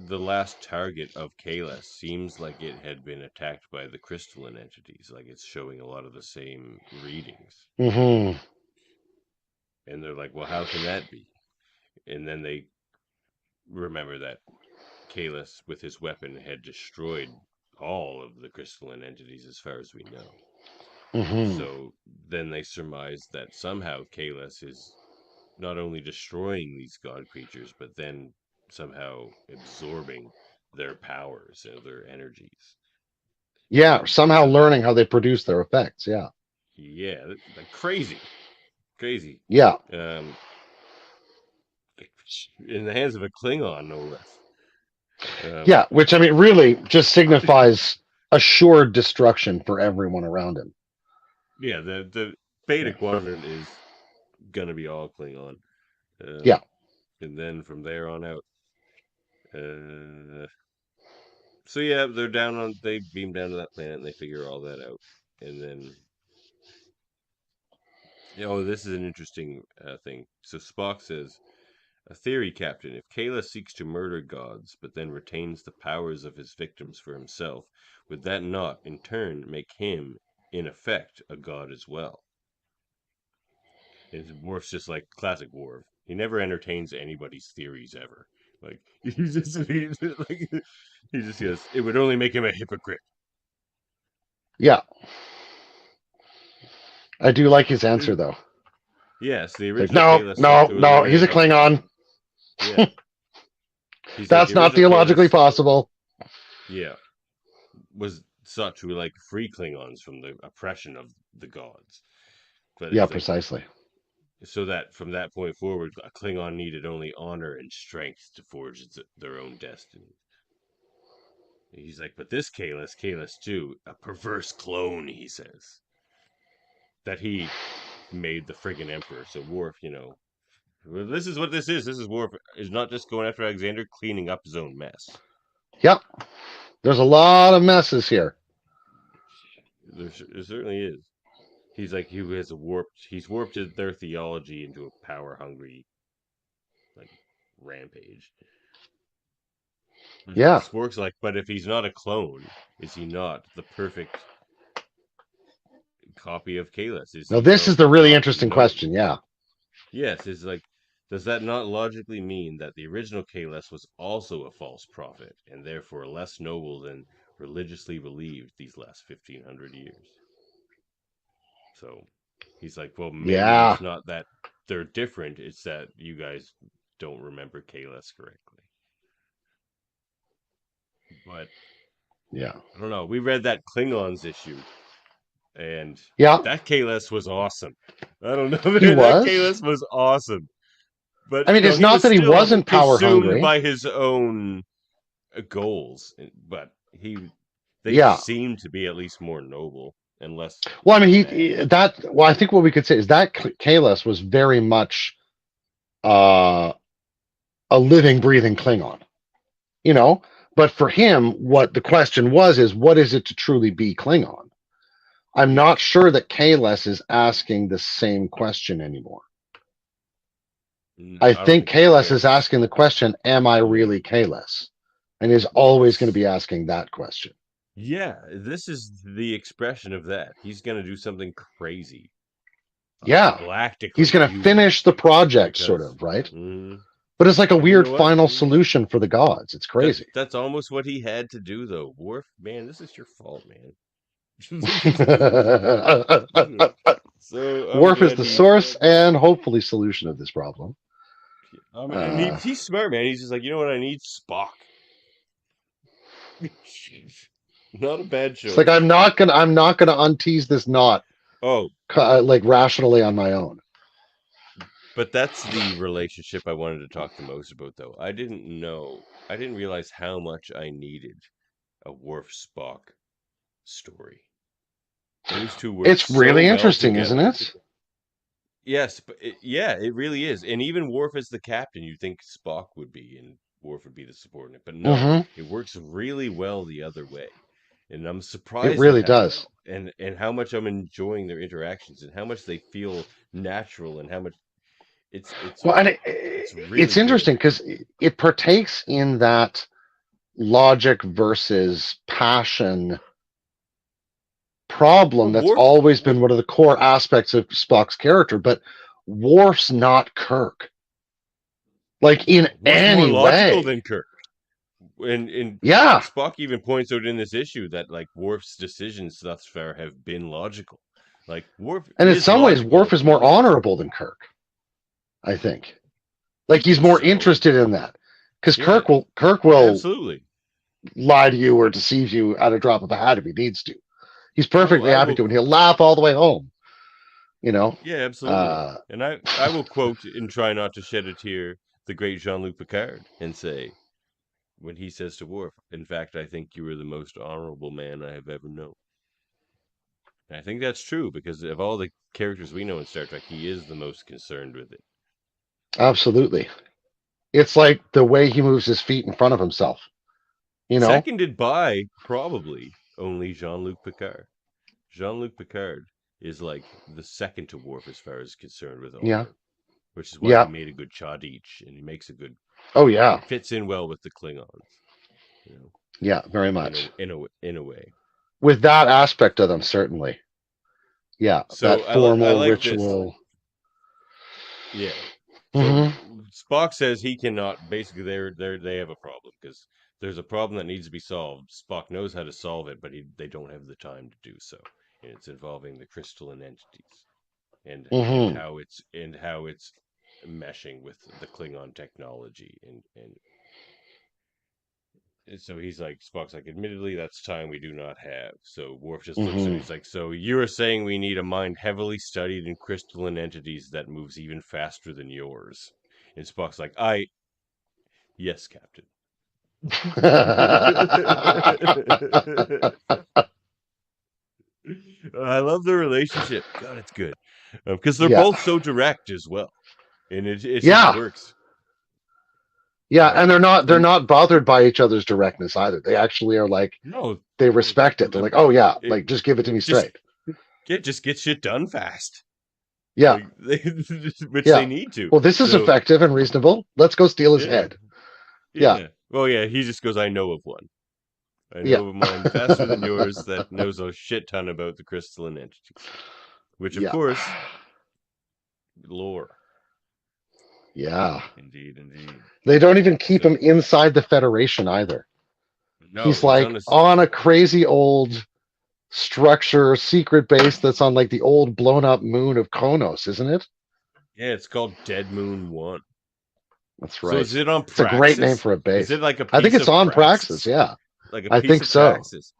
the last target of Kahless seems like it had been attacked by the crystalline entities. Like it's showing a lot of the same readings.
Mm-hmm.
And they're like, well, how can that be? And then they remember that Kahless, with his weapon, had destroyed all of the crystalline entities as far as we know.
Mm-hmm.
So then they surmise that somehow Kahless is not only destroying these god creatures, but then somehow absorbing their powers and their energies.
Yeah, somehow learning how they produce their effects. Yeah.
Yeah, like crazy.
Yeah.
In the hands of a Klingon, no less.
Yeah, which I mean really just signifies assured destruction for everyone around him.
Yeah, the Beta Quadrant is gonna be all Klingon.
Yeah.
And then from there on out. So yeah, they beam down to that planet and they figure all that out. And then this is an interesting thing. So Spock says, a theory, Captain. If Kahless seeks to murder gods, but then retains the powers of his victims for himself, would that not, in turn, make him, in effect, a god as well? And Worf's just like classic Worf. He never entertains anybody's theories ever. Like he just goes, it would only make him a hypocrite.
Yeah. I do like his answer though.
Yes, the original.
No, he's a Klingon.
Yeah.
That's not theologically possible.
Yeah. Was sought to like free Klingons from the oppression of the gods. But
yeah, precisely.
So that from that point forward, a Klingon needed only honor and strength to forge their own destiny. He's like, but this Kahless too, a perverse clone, he says. That he made the friggin' Emperor. So Worf, well, this is what this is. This is Worf is not just going after Alexander, cleaning up his own mess.
Yep. There's a lot of messes here.
There certainly is. He's like, he's warped their theology into a power-hungry, like, rampage.
Yeah.
Spork's like, but if he's not a clone, is he not the perfect copy of Kahless?
Now, this is the really interesting question, yeah.
Yes, it's like, does that not logically mean that the original Kahless was also a false prophet, and therefore less noble than religiously believed these last 1,500 years? So he's like, well, maybe it's not that they're different, it's that you guys don't remember Kahless correctly. But
yeah,
I don't know. We read that Klingons issue, and that Kahless was awesome. I don't know. That Kahless was awesome. But
I mean, it's not that he wasn't power hungry
by his own goals, but they seem to be at least more noble and less.
Well, I mean, I think what we could say is that Kahless was very much a living, breathing Klingon, But for him, what the question is what is it to truly be Klingon? I'm not sure that Kahless is asking the same question anymore. I think Kahless is asking the question, am I really Kahless? And is always going to be asking that question.
Yeah, this is the expression of that. He's going to do something crazy.
Yeah.
galactical.
He's going to finish the project, sort of, right?
Mm,
But it's like a
but
weird
you know
final solution for the gods. It's crazy.
That's almost what he had to do, though. Worf, man, this is your fault, man. So I'm
Worf is
glad
the source and hopefully solution of this problem.
and he's smart, man. He's just like, you know what? I need Spock. Not a bad choice.
It's like I'm not gonna untease this knot.
Oh,
Like rationally on my own.
but that's the relationship I wanted to talk the most about, though. I didn't realize how much I needed a Worf Spock story. Those two were
It's really
so
interesting,
well
isn't it?
Yes, but it really is. And even Worf as the captain, you think Spock would be, and Worf would be the subordinate. But no, it works really well the other way. And I'm surprised
it really does.
and how much I'm enjoying their interactions and how much they feel natural and how much it's
well, and
really
it's interesting because it partakes in that logic versus passion problem that's always been one of the core aspects of Spock's character. But Worf's not Kirk, like in
Worf's
any
more logical
way.
than Kirk. And
yeah,
Spock even points out in this issue that like Worf's decisions thus far have been logical. Like Worf,
and in some ways, Worf is more honorable than Kirk. I think, like he's more interested in that because Kirk will
absolutely
lie to you or deceive you at a drop of a hat if he needs to. He's perfectly happy to, and he'll laugh all the way home. You know?
Yeah, absolutely. And I will quote and try not to shed a tear the great Jean-Luc Picard and say, when he says to Worf, in fact, I think you are the most honorable man I have ever known. And I think that's true because of all the characters we know in Star Trek, he is the most concerned with it.
Absolutely. It's like the way he moves his feet in front of himself. You know?
Seconded by probably only Jean-Luc Picard. Jean-Luc Picard is like the second to Worf as far as concerned with honor. Which is why he made a good Chadich, and he makes a good.
Oh yeah,
it fits in well with the Klingons. You know,
yeah, very much.
In a way.
With that aspect of them, certainly. Yeah,
so
that formal
I like
ritual.
This. Yeah. So Spock says he cannot. Basically, they have a problem because there's a problem that needs to be solved. Spock knows how to solve it, but they don't have the time to do so, and it's involving the crystalline entities and how it's meshing with the Klingon technology and so he's like, Spock's like, admittedly, that's time we do not have. So Worf just looks at him, he's like, so you are saying we need a mind heavily studied in crystalline entities that moves even faster than yours? And Spock's like, yes, Captain. I love the relationship. God, it's good. Because they're both so direct as well. And it just works.
Yeah, and they're not bothered by each other's directness either. They actually are like, they respect it. They're like, oh yeah, like just give it to me straight.
Just get shit done fast.
Yeah,
which they need to.
Well, this is effective and reasonable. Let's go steal his head. Yeah.
Well, yeah. He just goes, I know of one. I know of mine faster than yours that knows a shit ton about the crystalline entities, which of course, lore.
Yeah.
Indeed.
They don't even keep him inside the Federation either. No, he's like on a crazy old structure, secret base that's on like the old blown up moon of Konos, isn't it?
Yeah, it's called Dead Moon 1.
That's right.
So is it on Praxis?
It's a great name for a base.
Is it like a piece
I think it's on
Praxis?
Praxis, yeah.
Like a piece
I think
of
so.
Praxis.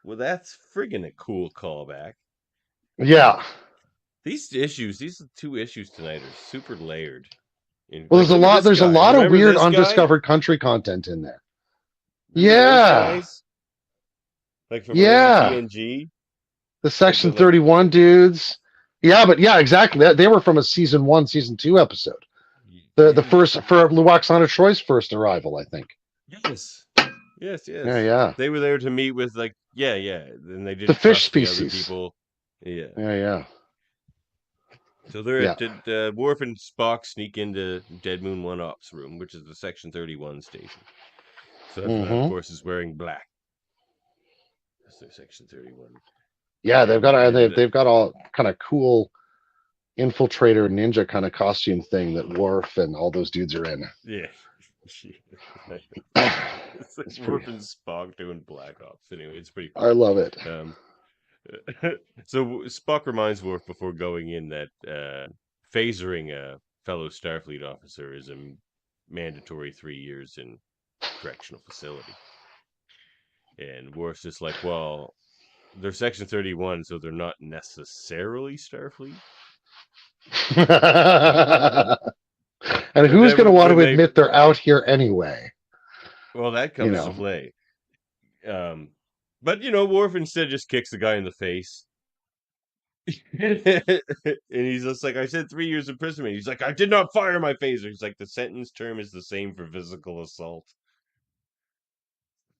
Well, that's friggin' a cool callback.
Yeah.
These 2 issues tonight are super layered.
Well, there's a lot of weird undiscovered country content in there.
Remember like from TNG?
The Section 31 dudes. Yeah, but yeah, exactly. They were from a season 1, season 2 episode. The first for Luoxana Troy's first arrival, I think.
Yes.
Yeah.
They were there to meet with like then they did
the fish species.
The people.
Yeah.
So they're at Worf and Spock sneak into Dead Moon 1 Ops room, which is the Section 31 station. So everyone, of course, is wearing black. That's their Section 31.
Yeah, they've got all kind of cool infiltrator ninja kind of costume thing that Worf and all those dudes are in.
Yeah. It's like
It's
Worf
pretty.
and Spock doing Black Ops. Anyway, it's pretty
I
funny.
love it.
So Spock reminds Worf before going in that phasering a fellow Starfleet officer is a mandatory 3 years in correctional facility. And Worf's just like, well, they're Section 31, so they're not necessarily Starfleet.
And
But
who's
then
going to want
when
to
they,
admit they're out here anyway?
well, that
You
comes to
know.
play. But Worf instead just kicks the guy in the face. And he's just like, I said 3 years imprisonment. He's like, I did not fire my phaser. He's like, the sentence term is the same for physical assault.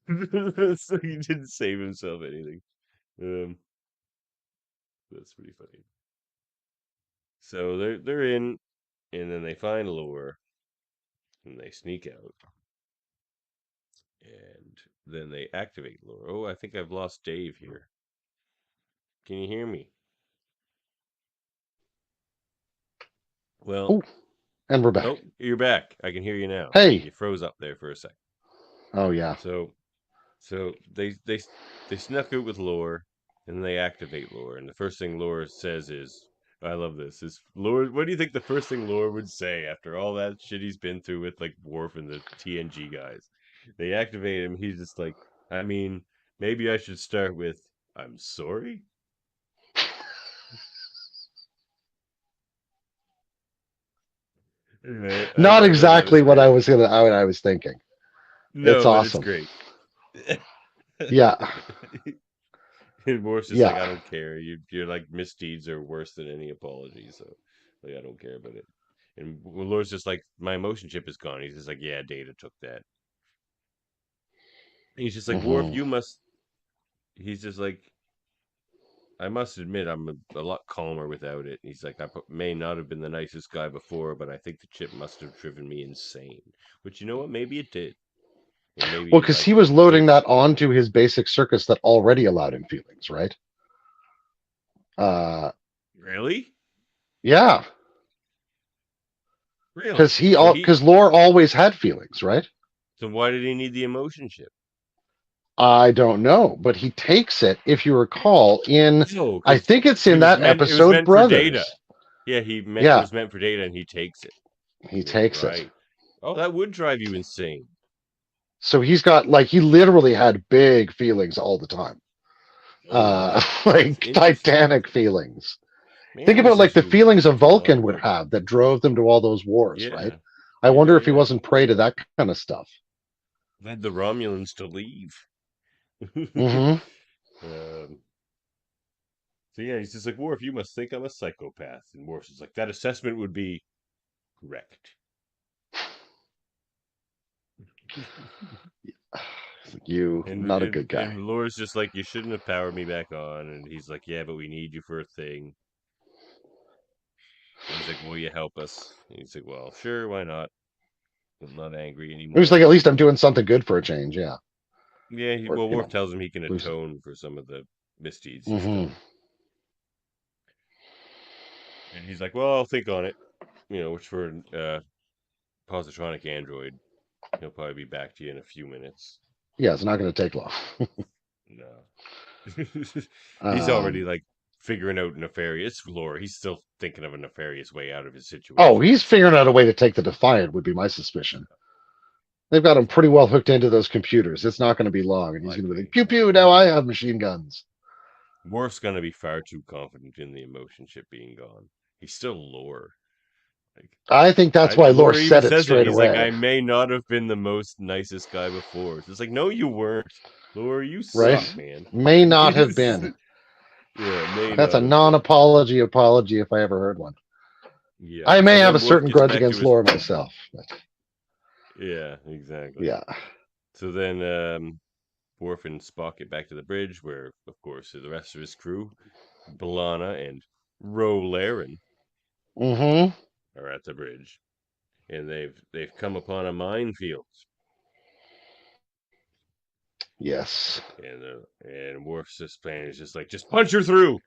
So he didn't save himself anything. That's pretty funny. So they're in, and then they find Lore, and they sneak out, and then they activate Lore. Oh, I think I've lost Dave here. Can you hear me? Well,
Oh, and we're back.
oh, you're back. I can hear you now.
Hey.
You froze up there for a sec.
Oh yeah.
So they snuck out with Lore, and they activate Lore, and the first thing Lore says is, I love this. Is Lore? What do you think the first thing Lore would say after all that shit he's been through with like Worf and the TNG guys? They activate him. He's just like, I mean, maybe I should start with, I'm sorry. Anyway,
Not exactly what I was thinking.
No,
it's
but
awesome.
It's great.
Yeah.
And Worf's just like, I don't care. Your like misdeeds are worse than any apology, so like I don't care about it. And Lore's just like, my emotion chip is gone. He's just like, yeah, Data took that. And he's just like, Worf, you must. He's just like, I must admit, I'm a lot calmer without it. He's like, I may not have been the nicest guy before, but I think the chip must have driven me insane. But you know what? Maybe it did. Maybe,
well, because he was loading that onto his basic circuits that already allowed him feelings, right?
Really?
Yeah.
Really?
Because Lore always had feelings, right?
So why did he need the emotion chip?
I don't know, but he takes it, if you recall, I think it's in that episode, Brothers.
Yeah, it was meant for Data, and he takes it.
He takes it.
Oh, that would drive you insane.
So he's got, he literally had big feelings all the time. Like Titanic feelings. Man, think about the feelings a Vulcan would have that drove them to all those wars, right? I wonder if he wasn't prey to that kind of stuff.
Led the Romulans to leave.
Mm-hmm.
So yeah, he's just like, Worf, you must think I'm a psychopath. And Worf's is like, that assessment would be correct.
Not a good guy.
And Lore's just like, you shouldn't have powered me back on. And he's like, yeah, but we need you for a thing. And he's like, will you help us? And he's like, well, sure, why not? I'm not angry anymore.
He was like, at least I'm doing something good for a change, yeah.
Yeah, Worf tells him he can atone for some of the misdeeds he's done. And he's like, well, I'll think on it. Which for positronic android, he'll probably be back to you in a few minutes.
Yeah, it's not going to take long.
No. He's already figuring out nefarious lore. He's still thinking of a nefarious way out of his situation.
Oh, he's figuring out a way to take the Defiant, would be my suspicion. They've got him pretty well hooked into those computers. It's not going to be long, and he's going to be like, pew pew, now I have machine guns.
Worf's going to be far too confident in the emotion chip being gone. He's still Lore.
I think that's why Lore said it straight away.
He's like, I may not have been the most nicest guy before. It's like, no, you weren't. Lore, you suck, man.
May not have been.
Yeah,
that's a non-apology apology if I ever heard one.
Yeah,
I may have a certain grudge against Lore myself. But...
yeah, exactly.
Yeah.
So then Worf and Spock get back to the bridge, where, of course, the rest of his crew, B'Elanna and Ro-Laren, are at the bridge, and they've come upon a minefield.
Yes.
And Worf's plan is just like, just punch her through.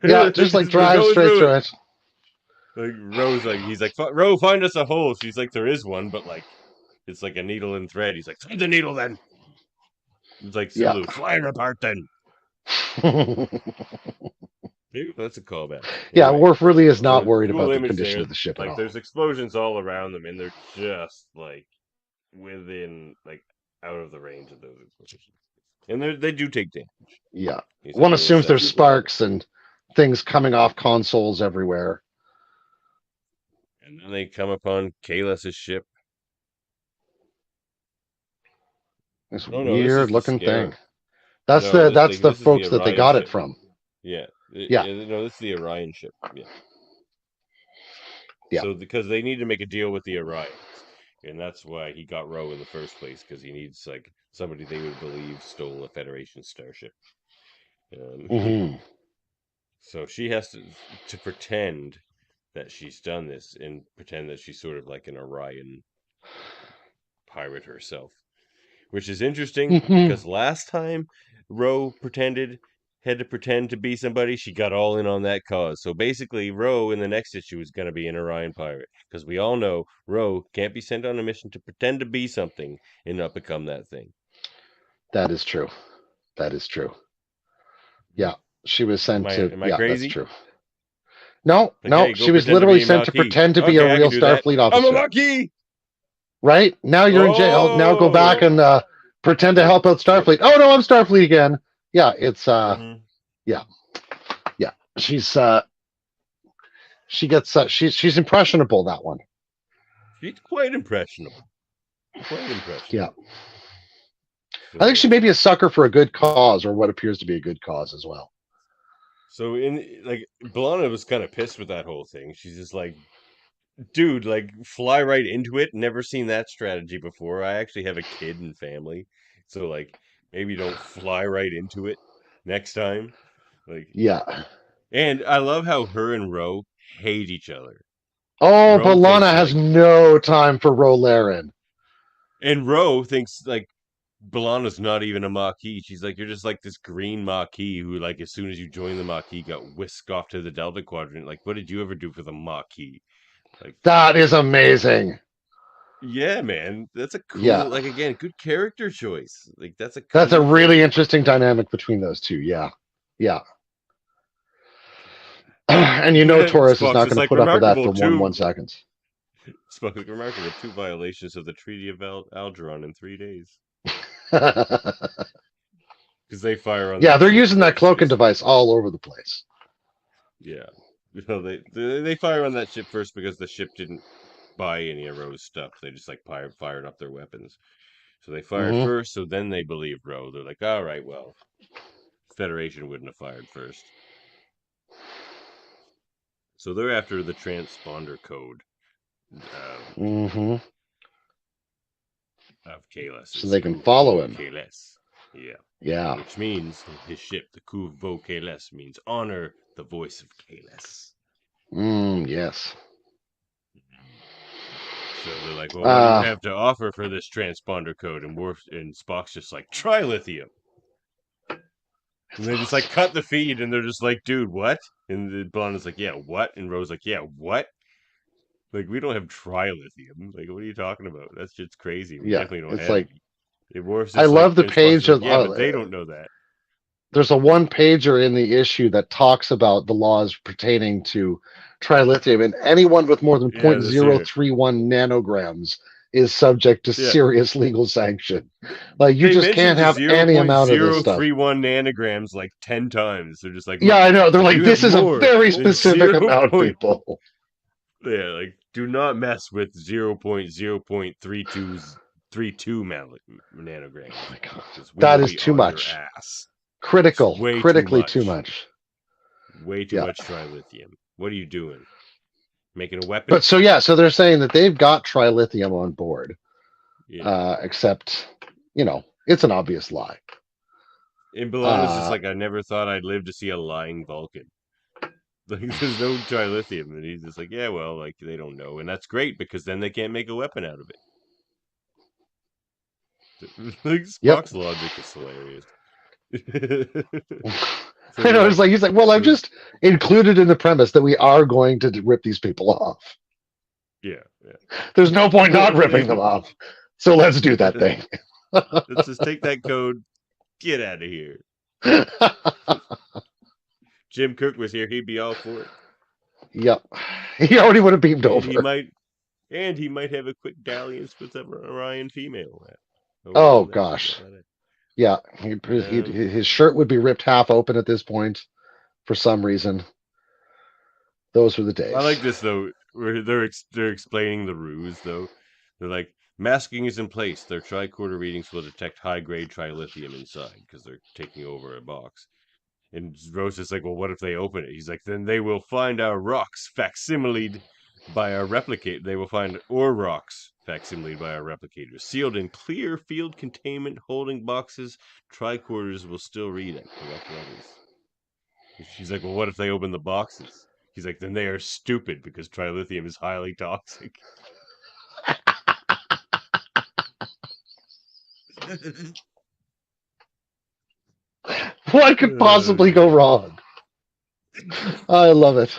Yeah, just like drive straight through it.
Like Ro's like, he's like, Ro, find us a hole. She's like, there is one, but like, it's like a needle and thread. He's like, find the needle then. It's like Sulu, fly it apart then. Maybe that's a callback.
Yeah,
Anyway,
Worf really is not
so
worried
cool
about the
image
condition
there.
of the ship at
Like,
all.
there's explosions all around them, and they're just like within, like, out of the range of those explosions, and they do take damage.
Yeah,
He's
one
like,
assumes there's sparks and things coming off consoles everywhere.
And then they come upon Kahless's ship.
This
This
weird
is
looking
the
thing.
Scarab.
That's
No,
the
this is the
folks that they
Orion
got
ship.
it from.
Yeah.
Yeah.
No, this is the Orion ship. Yeah.
Yeah.
So because they need to make a deal with the Orions, and that's why he got Ro in the first place, because he needs like somebody they would believe stole a Federation starship.
Mhm.
So she has to pretend that she's done this and pretend that she's sort of like an Orion pirate herself, which is interesting because last time Ro had to pretend to be somebody, she got all in on that cause. So basically, Ro in the next issue is going to be an Orion pirate, because we all know Ro can't be sent on a mission to pretend to be something and not become that thing.
That is true. That is true. Yeah, she was sent to.
Am I
yeah,
crazy?
that's true. No,
Like,
no,
hey,
she was literally sent to pretend to be a real Starfleet officer.
I'm a Maquis!
Right? Now you're in jail. Now go back and pretend to help out Starfleet. Oh no, I'm Starfleet again. Yeah, it's yeah. She's she's impressionable, that one.
She's quite impressionable.
Yeah. I think she may be a sucker for a good cause, or what appears to be a good cause as well.
So B'Elanna was kind of pissed with that whole thing. She's just like, dude, like, fly right into it. Never seen that strategy before. I actually have a kid and family, so like, maybe don't fly right into it next time. Like,
yeah.
And I love how her and Ro hate each other.
Oh, B'Elanna has no time for Ro Laren.
And Ro thinks like B'Elanna's not even a Maquis. She's like, you're just like this green Maquis who, like, as soon as you join the Maquis, got whisked off to the Delta Quadrant. Like, what did you ever do for the Maquis? Like,
that is amazing.
Yeah, man, that's a cool, like, again, good character choice. Like, that's
a really interesting dynamic between those two. Yeah, yeah. And Torres is not going to put up with that for 1 second.
Spock is remarkable. 2 violations of the Treaty of Algernon in 3 days. Because they fire on.
Yeah, they're using that cloaking device all over the place.
Yeah, they fire on that ship first because the ship didn't buy any of Ro's stuff. They just like fired up their weapons. So they fired first. So then they believe Ro. They're like, all right, well, Federation wouldn't have fired first. So they're after the transponder code. Of Kahless.
So they can follow him.
Kahless. Yeah.
Yeah.
Which means his ship, the Couve Vo Kahless, means honor the voice of Kahless.
Yes.
So they're like, well, what do you have to offer for this transponder code? And Spock's just like, trilithium. And they just like cut the feed, and they're just like, dude, what? And the B'Elanna's like, yeah, what? And Ro's like, yeah, what? Like, we don't have trilithium. Like, what are you talking about? That shit's crazy. We definitely don't have
like,
it.
I love the page of.
Yeah, but they don't know that.
There's a 1-pager in the issue that talks about the laws pertaining to trilithium, and anyone with more than 0.031 nanograms is subject to serious legal sanction. Like, you just can't have any amount of this stuff.
0.031 nanograms like 10 times. They're just like,
yeah, I know. They're like, this is a very specific amount, people.
Yeah, like, do not mess with 0.0.3232 nanograms.
Oh my God. That is too much. Critically too much.
Way too much trilithium. What are you doing? Making a weapon?
But so they're saying that they've got trilithium on board. Yeah. Except, it's an obvious lie.
And B'Elanna's just like, I never thought I'd live to see a lying Vulcan. Like, there's no trilithium. And he's just like, yeah, well, like, they don't know. And that's great, because then they can't make a weapon out of it. Like, Spock's logic is hilarious. So
I
we
know,
like,
he's like, well, I've
so,
just included in the premise that we are going to rip these people off.
yeah, yeah.
There's no point not
What do
ripping them off. So let's do that thing.
Let's just take that code, get out of here. Jim Kirk was here, he'd be all for it.
Yep. He already would have beamed
And
over.
he might have a quick dalliance with a Orion female.
Oh, gosh. Yeah. His shirt would be ripped half open at this point for some reason. Those were the days.
I like this, though, where they're explaining the ruse, though. They're like, masking is in place. Their tricorder readings will detect high-grade trilithium inside, because they're taking over a box. And Rose is like, well, what if they open it? He's like, then they will find our rocks facsimiled by our replicator. They will find our rocks facsimiled by our replicators. Sealed in clear field containment holding boxes, tricorders will still read it. Correct letters. She's like, well, what if they open the boxes? He's like, then they are stupid because trilithium is highly toxic.
What could possibly go wrong? I love it.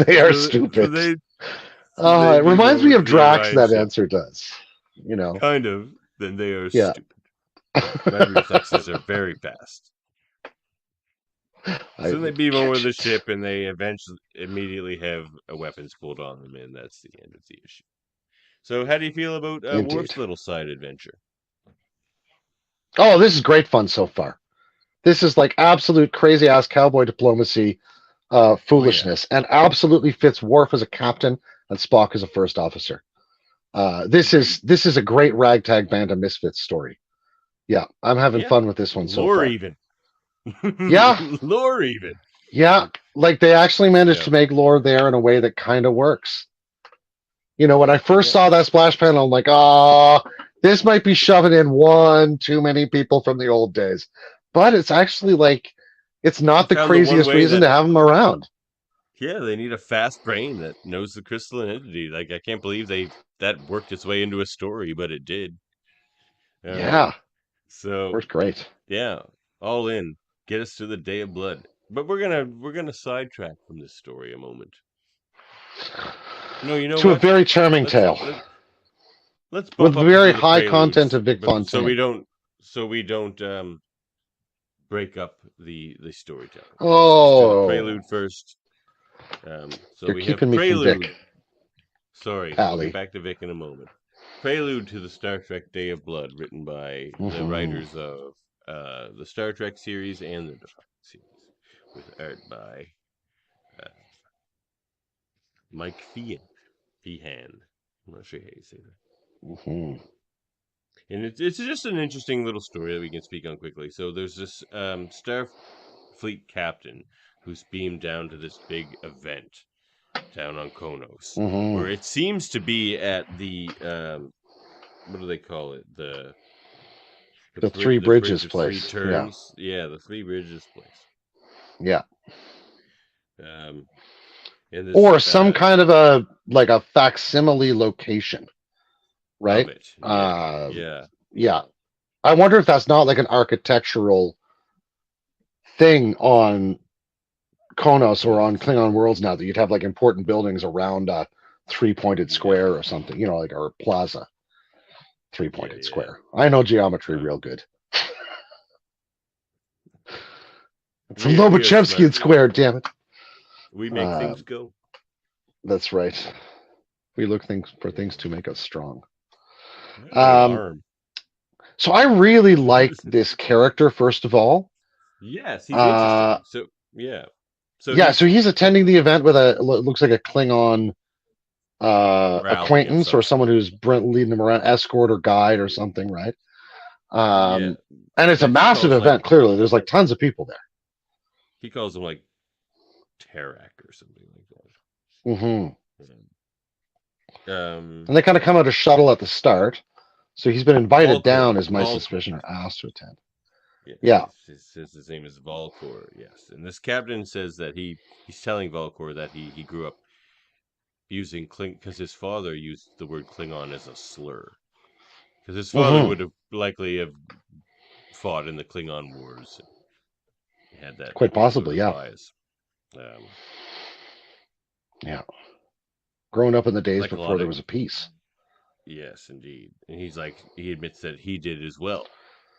They are stupid. It reminds me of Drax, that answer does. You know.
Kind of. Then they are stupid. My reflexes are very fast. So they beam over the ship, and they immediately have weapons pulled on them, and that's the end of the issue. So how do you feel about Worf's little side adventure?
Oh, this is great fun so far. This is like absolute crazy-ass cowboy diplomacy foolishness, and absolutely fits Worf as a captain and Spock as a first officer. This is a great ragtag band of misfits story. Yeah, I'm having fun with this one so far.
Even.
Yeah.
Lore even.
Yeah, like they actually managed to make lore there in a way that kind of works. You know, when I first saw that splash panel, I'm like, oh, this might be shoving in one too many people from the old days. But it's actually like, it's not the craziest reason to have them around.
Yeah, they need a fast brain that knows the crystalline entity. Like, I can't believe that worked its way into a story, but it did.
Yeah.
So
worked great.
Yeah, all in. Get us to the Day of Blood. But we're gonna sidetrack from this story a moment. No, you know
to
what?
A very charming tale.
Let's bump
with very high content of Vic Fontaine.
So we don't break up the storytelling.
Oh,
let's do the prelude first. So
you're
we
keeping
have
me from
Prelude.
Vic.
Sorry, we'll get back to Vic in a moment. Prelude to the Star Trek Day of Blood, written by the writers of the Star Trek series and the Defiant series, with art by Mike Feehan. I'm not sure how you say that. And it's just an interesting little story that we can speak on quickly. So there's this Starfleet captain who's beamed down to this big event down on Konos, where it seems to be at the what do they call it? The
Three Bridges place.
Three turns. Yeah, the Three Bridges place.
Yeah.
Or
some kind of a facsimile location, right?
Yeah.
I wonder if that's not like an architectural thing on Konos or on Klingon worlds now, that you'd have like important buildings around a three-pointed square or something, you know, like or plaza. Three-pointed square. I know geometry real good. It's a Lobachevskian square, damn it.
We make things go.
That's right. We look for things to make us strong. So I really like this character, first of all.
Yes, he's interesting.
So he's attending the event with looks like a Klingon acquaintance or someone who's leading him around, escort or guide or something, right? And it's a massive event, clearly. There's like tons of people there.
He calls them like Tarak or something like that.
And they kind of come out a shuttle at the start. So he's been invited down, is my suspicion, or asked to attend. Yeah.
His name is Volkor, yes. And this captain says that he's telling Volkor that he grew up using because his father used the word Klingon as a slur. Because his father would have likely have fought in the Klingon Wars. had that
Quite possibly,
sort of
yeah.
bias.
Yeah. Growing up in the days
Like a
before
lot
there
of
was a peace.
yes, indeed. And he's like, he admits that he did as well.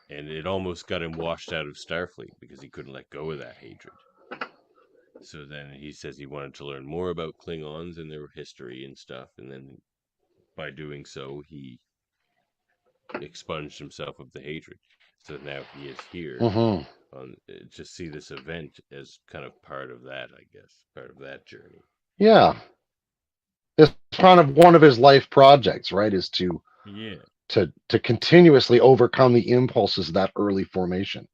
And it almost got him washed out of Starfleet because he couldn't let go of that hatred. So then he says he wanted to learn more about Klingons and their history and stuff. And then by doing so, he expunged himself of the hatred. So now he is here on to see this event as kind of part of that, I guess, part of that journey.
Yeah. It's kind of one of his life projects, right? Is to continuously overcome the impulses of that early formation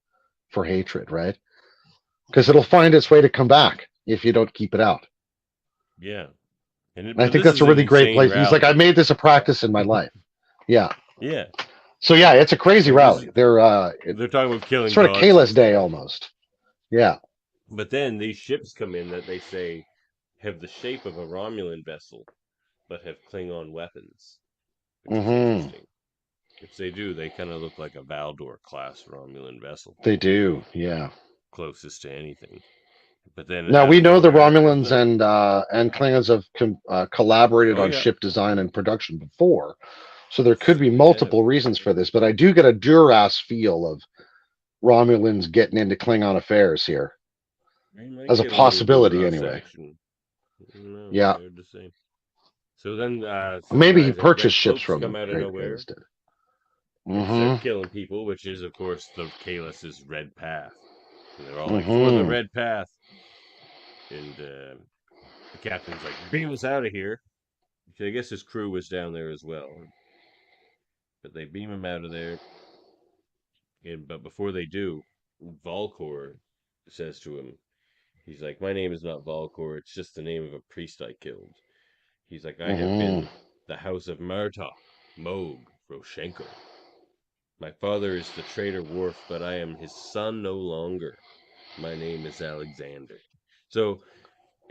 for hatred, right? Because it'll find its way to come back if you don't keep it out.
Yeah.
And I think that's a really great place.
Rally.
He's like, I made this a practice in my life. Yeah.
Yeah.
So yeah, it's a crazy rally. They're
talking about killing
sort of Kayla's Day almost. Yeah.
But then these ships come in that they say have the shape of a Romulan vessel, but have Klingon weapons, which is interesting. Which they do. They kind of look like a Valdor class Romulan vessel.
They do, yeah.
Closest to anything. But then
now we know the Romulans and Klingons have collaborated on ship design and production before, so there could be multiple reasons for this. But I do get a Duras feel of Romulans getting into Klingon affairs here, as a possibility, anyway. Yeah.
So then,
maybe he purchased ships from them.
Come out of nowhere. Start killing people, which is, of course, the Kahless's Red Path. And they're all like, for the Red Path. And the captain's like, beam us out of here. I guess his crew was down there as well. But they beam him out of there. But before they do, Valkor says to him, he's like, my name is not Valkor, it's just the name of a priest I killed. He's like, I have been the house of Martok, Moog, Roshenko. My father is the traitor Worf, but I am his son no longer. My name is Alexander. So,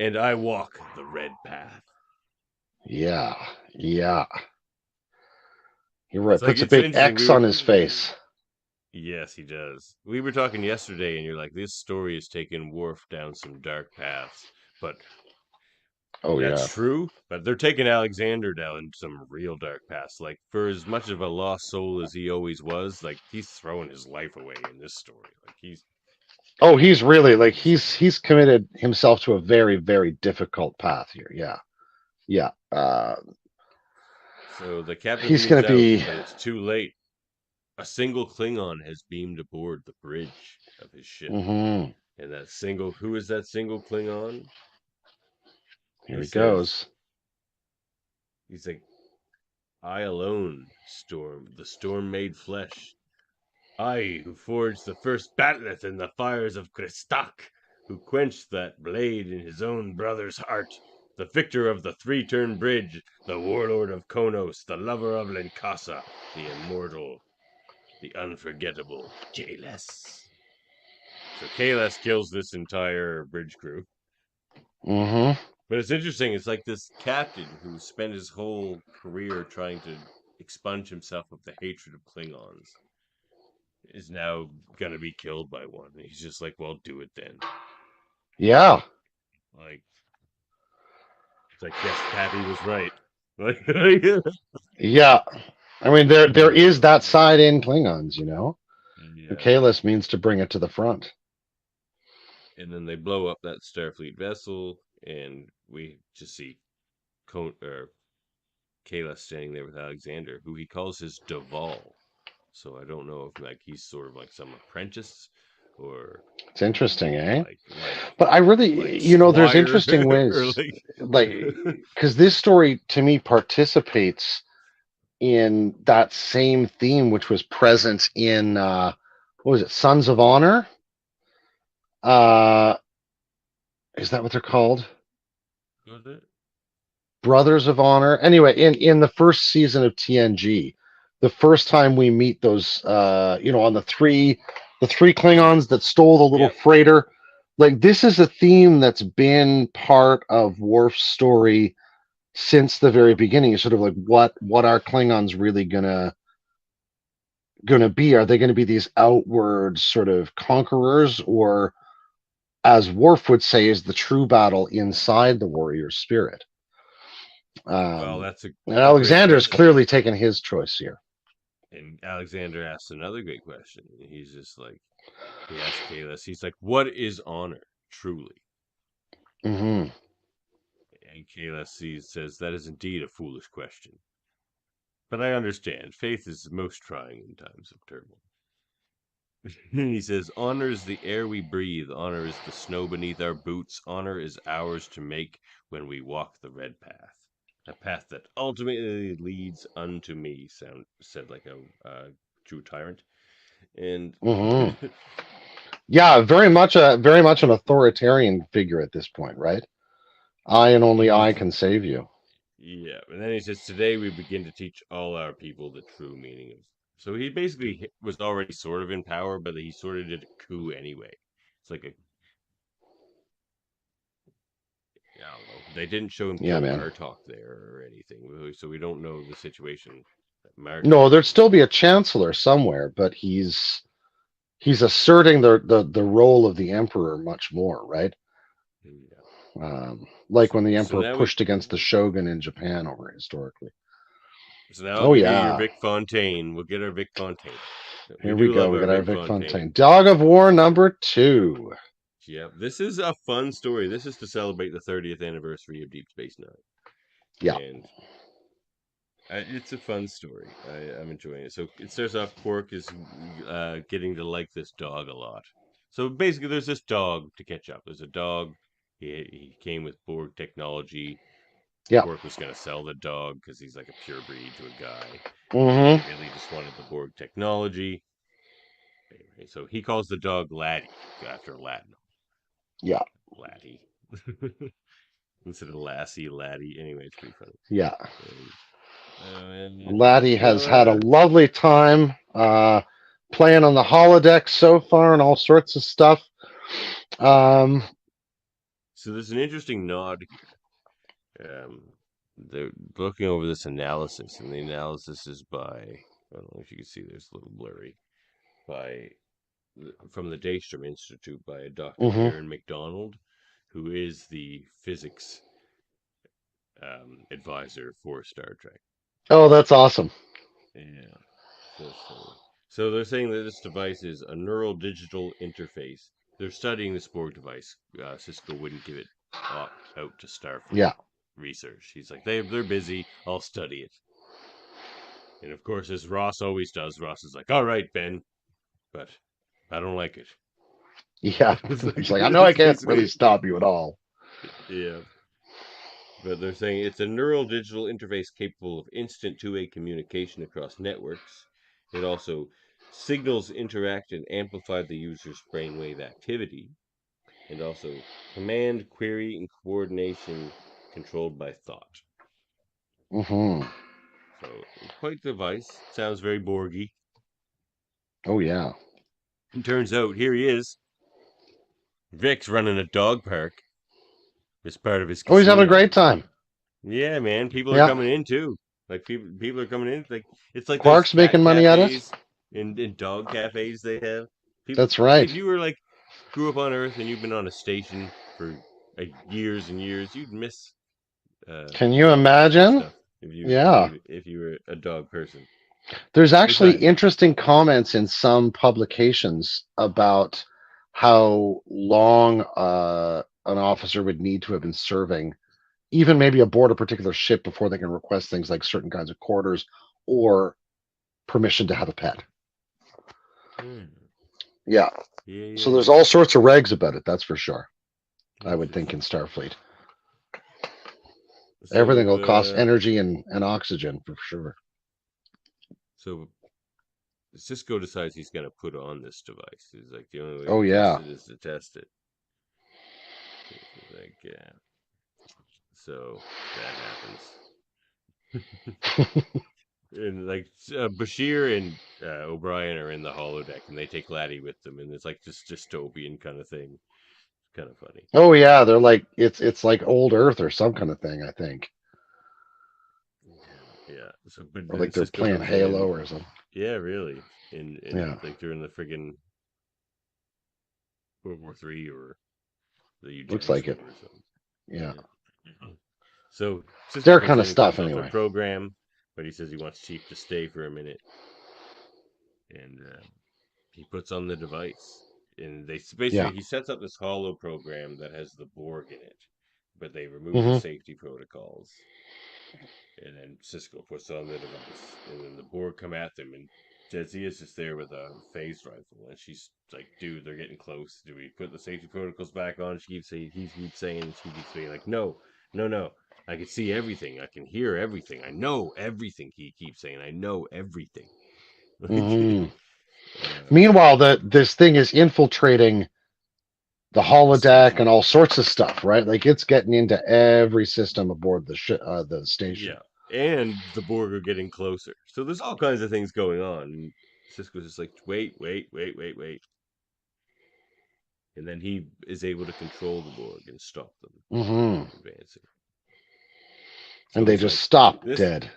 and I walk the Red Path.
Yeah. You're right. Puts a big X on his face.
Yes, he does. We were talking yesterday, and you're like, this story is taking Worf down some dark paths. But that's true. But they're taking Alexander down some real dark paths. Like, for as much of a lost soul as he always was, like, he's throwing his life away in this story. Like,
he's really, like, he's committed himself to a very, very difficult path here. Yeah.
So the captain
he's going to be...
But it's too late. A single Klingon has beamed aboard the bridge of his ship. And that single... Who is that single Klingon?
Here he goes.
He's like, I alone stormed the storm-made flesh. I who forged the first bat'leth in the fires of Christak, who quenched that blade in his own brother's heart, the victor of the three-turn bridge, the warlord of Konos, the lover of Linkasa, the immortal, the unforgettable Kahless. So Kahless kills this entire bridge crew. But it's interesting, it's like this captain who spent his whole career trying to expunge himself of the hatred of Klingons is now gonna be killed by one. And he's just like, well, do it then.
Yeah.
Like, it's like, yes, Pappy was right.
Yeah. I mean, there is that side in Klingons, you know? Yeah. Kahless means to bring it to the front.
And then they blow up that Starfleet vessel, and we just see Kahless standing there with Alexander, who he calls his Daval. So I don't know if like he's sort of like some apprentice or...
It's interesting, eh? But I really, there's interesting ways, like, because this story to me participates in that same theme, which was present in, what was it, Sons of Honor? Is that what they're called?
Was it?
Brothers of Honor. Anyway, in the first season of TNG, the first time we meet those, on the three Klingons that stole the little freighter, like this is a theme that's been part of Worf's story since the very beginning. It's sort of like what are Klingons really gonna be? Are they going to be these outward sort of conquerors, or as Worf would say, is the true battle inside the warrior's spirit.
Well, that's
And
a great
Alexander's
question.
clearly taken his choice here.
And Alexander asks another great question. He's just like, he asks Kalis, he's like, what is honor, truly?
Hmm.
And Kalis says, that is indeed a foolish question. But I understand. Faith is most trying in times of turmoil. He says, honor is the air we breathe. Honor is the snow beneath our boots. Honor is ours to make when we walk the red path. A path that ultimately leads unto me, said like a true tyrant. And
Hmm. Yeah, very much an authoritarian figure at this point, right? I and only I
he's
can save you.
yeah, and then he says, today we begin to teach all our people the true meaning of. So he basically was already sort of in power, but he sort of did a coup anyway. It's like I don't know. They didn't show him
Yeah,
kill
man.
Martok there or anything, so we don't know the situation that
No,
Martok
there'd
is
still
in.
be a chancellor somewhere, but he's asserting the role of the emperor much more, right?
Yeah.
Like when the
So
emperor
now
pushed against the shogun in Japan over historically.
I'll
Oh
give you your
yeah,
Vic Fontaine. We'll get our Vic Fontaine. We
here we
do
go.
love
We
our
got our
Vic
Vic
Fontaine.
Fontaine, Dog of War #2.
Yeah, this is a fun story. This is to celebrate the 30th anniversary of Deep Space Nine,
Yeah.
and it's a fun story. I'm enjoying it. So it starts off. Quark is getting to like this dog a lot. So basically, there's this dog to catch up. There's a dog. He came with Borg technology.
Yeah.
Quark was going to sell the dog because he's like a pure breed to a guy, but he
Mm-hmm.
really just wanted the Borg technology. Anyway, so he calls the dog Laddie after Latin.
Yeah.
Laddie. Instead of Lassie, Laddie. Anyway, it's pretty funny.
Yeah.
And
Laddie has had a lovely time playing on the holodeck so far and all sorts of stuff. Um,
so there's an interesting nod here. They're looking over this analysis, and the analysis is by, I don't know if you can see, there's a little blurry, from the Daystrom Institute by a Dr.
mhm.
Aaron McDonald, who is the physics advisor for Star Trek.
Oh, that's awesome.
Yeah. So they're saying that this device is a neural digital interface. They're studying this Borg device. Sisko wouldn't give it out to Starfleet
Yeah.
research. He's like, they're busy. I'll study it. And of course, as Ross always does, Ross is like, all right, Ben, but I don't like it.
Yeah. It's like, I know I
It's
can't really
basically,
stop you at all.
yeah. But they're saying it's a neural digital interface capable of instant two-way communication across networks. It also signals interact and amplify the user's brainwave activity, and also command, query, and coordination controlled by thought.
Hmm.
So quite the device. Sounds very Borgy.
Oh, yeah.
And turns out here he is. Vic's running a dog park as part of his
Oh, he's having a
casino.
great time.
Yeah, man. People are
Yeah.
coming in too. Like people are coming in. Like it's like those
Quark's
cat
making money at it.
cafes and dog cafes they have. People,
That's right.
if you were like grew up on Earth and you've been on a station for years and years, you'd miss
Can you
cat cafes and
imagine?
stuff
Yeah.
if you were a dog person.
There's
Good
actually
times.
interesting comments in some publications about how long an officer would need to have been serving, even maybe aboard a particular ship before they can request things like certain kinds of quarters or permission to have a pet.
Hmm.
Yeah. So there's
Yeah.
all sorts of regs about it, that's for sure. I would think in
Interesting.
Starfleet. Everything will cost
So
energy and oxygen for sure.
so Cisco decides he's going to put on this device. He's like, the only way
Oh
to test
yeah.
it is to test it. He's like, yeah. So that happens. And like Bashir and O'Brien are in the holodeck, and they take Laddie with them, and it's like this dystopian kind of thing. It's kind of funny.
Oh yeah, they're like it's like old Earth or some kind of thing, I think.
Yeah. So, but
Or
then
like they're
Cisco
playing
comes in,
Halo
and
or something.
yeah, really,
Yeah.
in like during the friggin' World War III or the
Looks
eugenics
like
room
it.
or something.
Yeah.
So Sisko
Their
comes
kind
in
of
and
stuff,
closes off
anyway.
their program, but he says he wants Chief to stay for a minute, and he puts on the device. And they basically he sets up this hollow program that has the Borg in it, but they remove the safety protocols. And then Sisko puts on the device, and then the Borg come at them, and Jadzia is just there with a phase rifle, and she's like, "Dude, they're getting close. Do we put the safety protocols back on?" She keeps saying, he keeps saying, and she keeps saying, like, "No, no, no. I can see everything. I can hear everything. I know everything." He keeps saying, "I know everything."
Meanwhile, this thing is infiltrating the holodeck and all sorts of stuff, right? Like it's getting into every system aboard the station.
Yeah, and the Borg are getting closer. So there's all kinds of things going on. Sisko's just like, wait. And then he is able to control the Borg and stop them from advancing. So
And they
he's
just
like,
stop
this,
dead.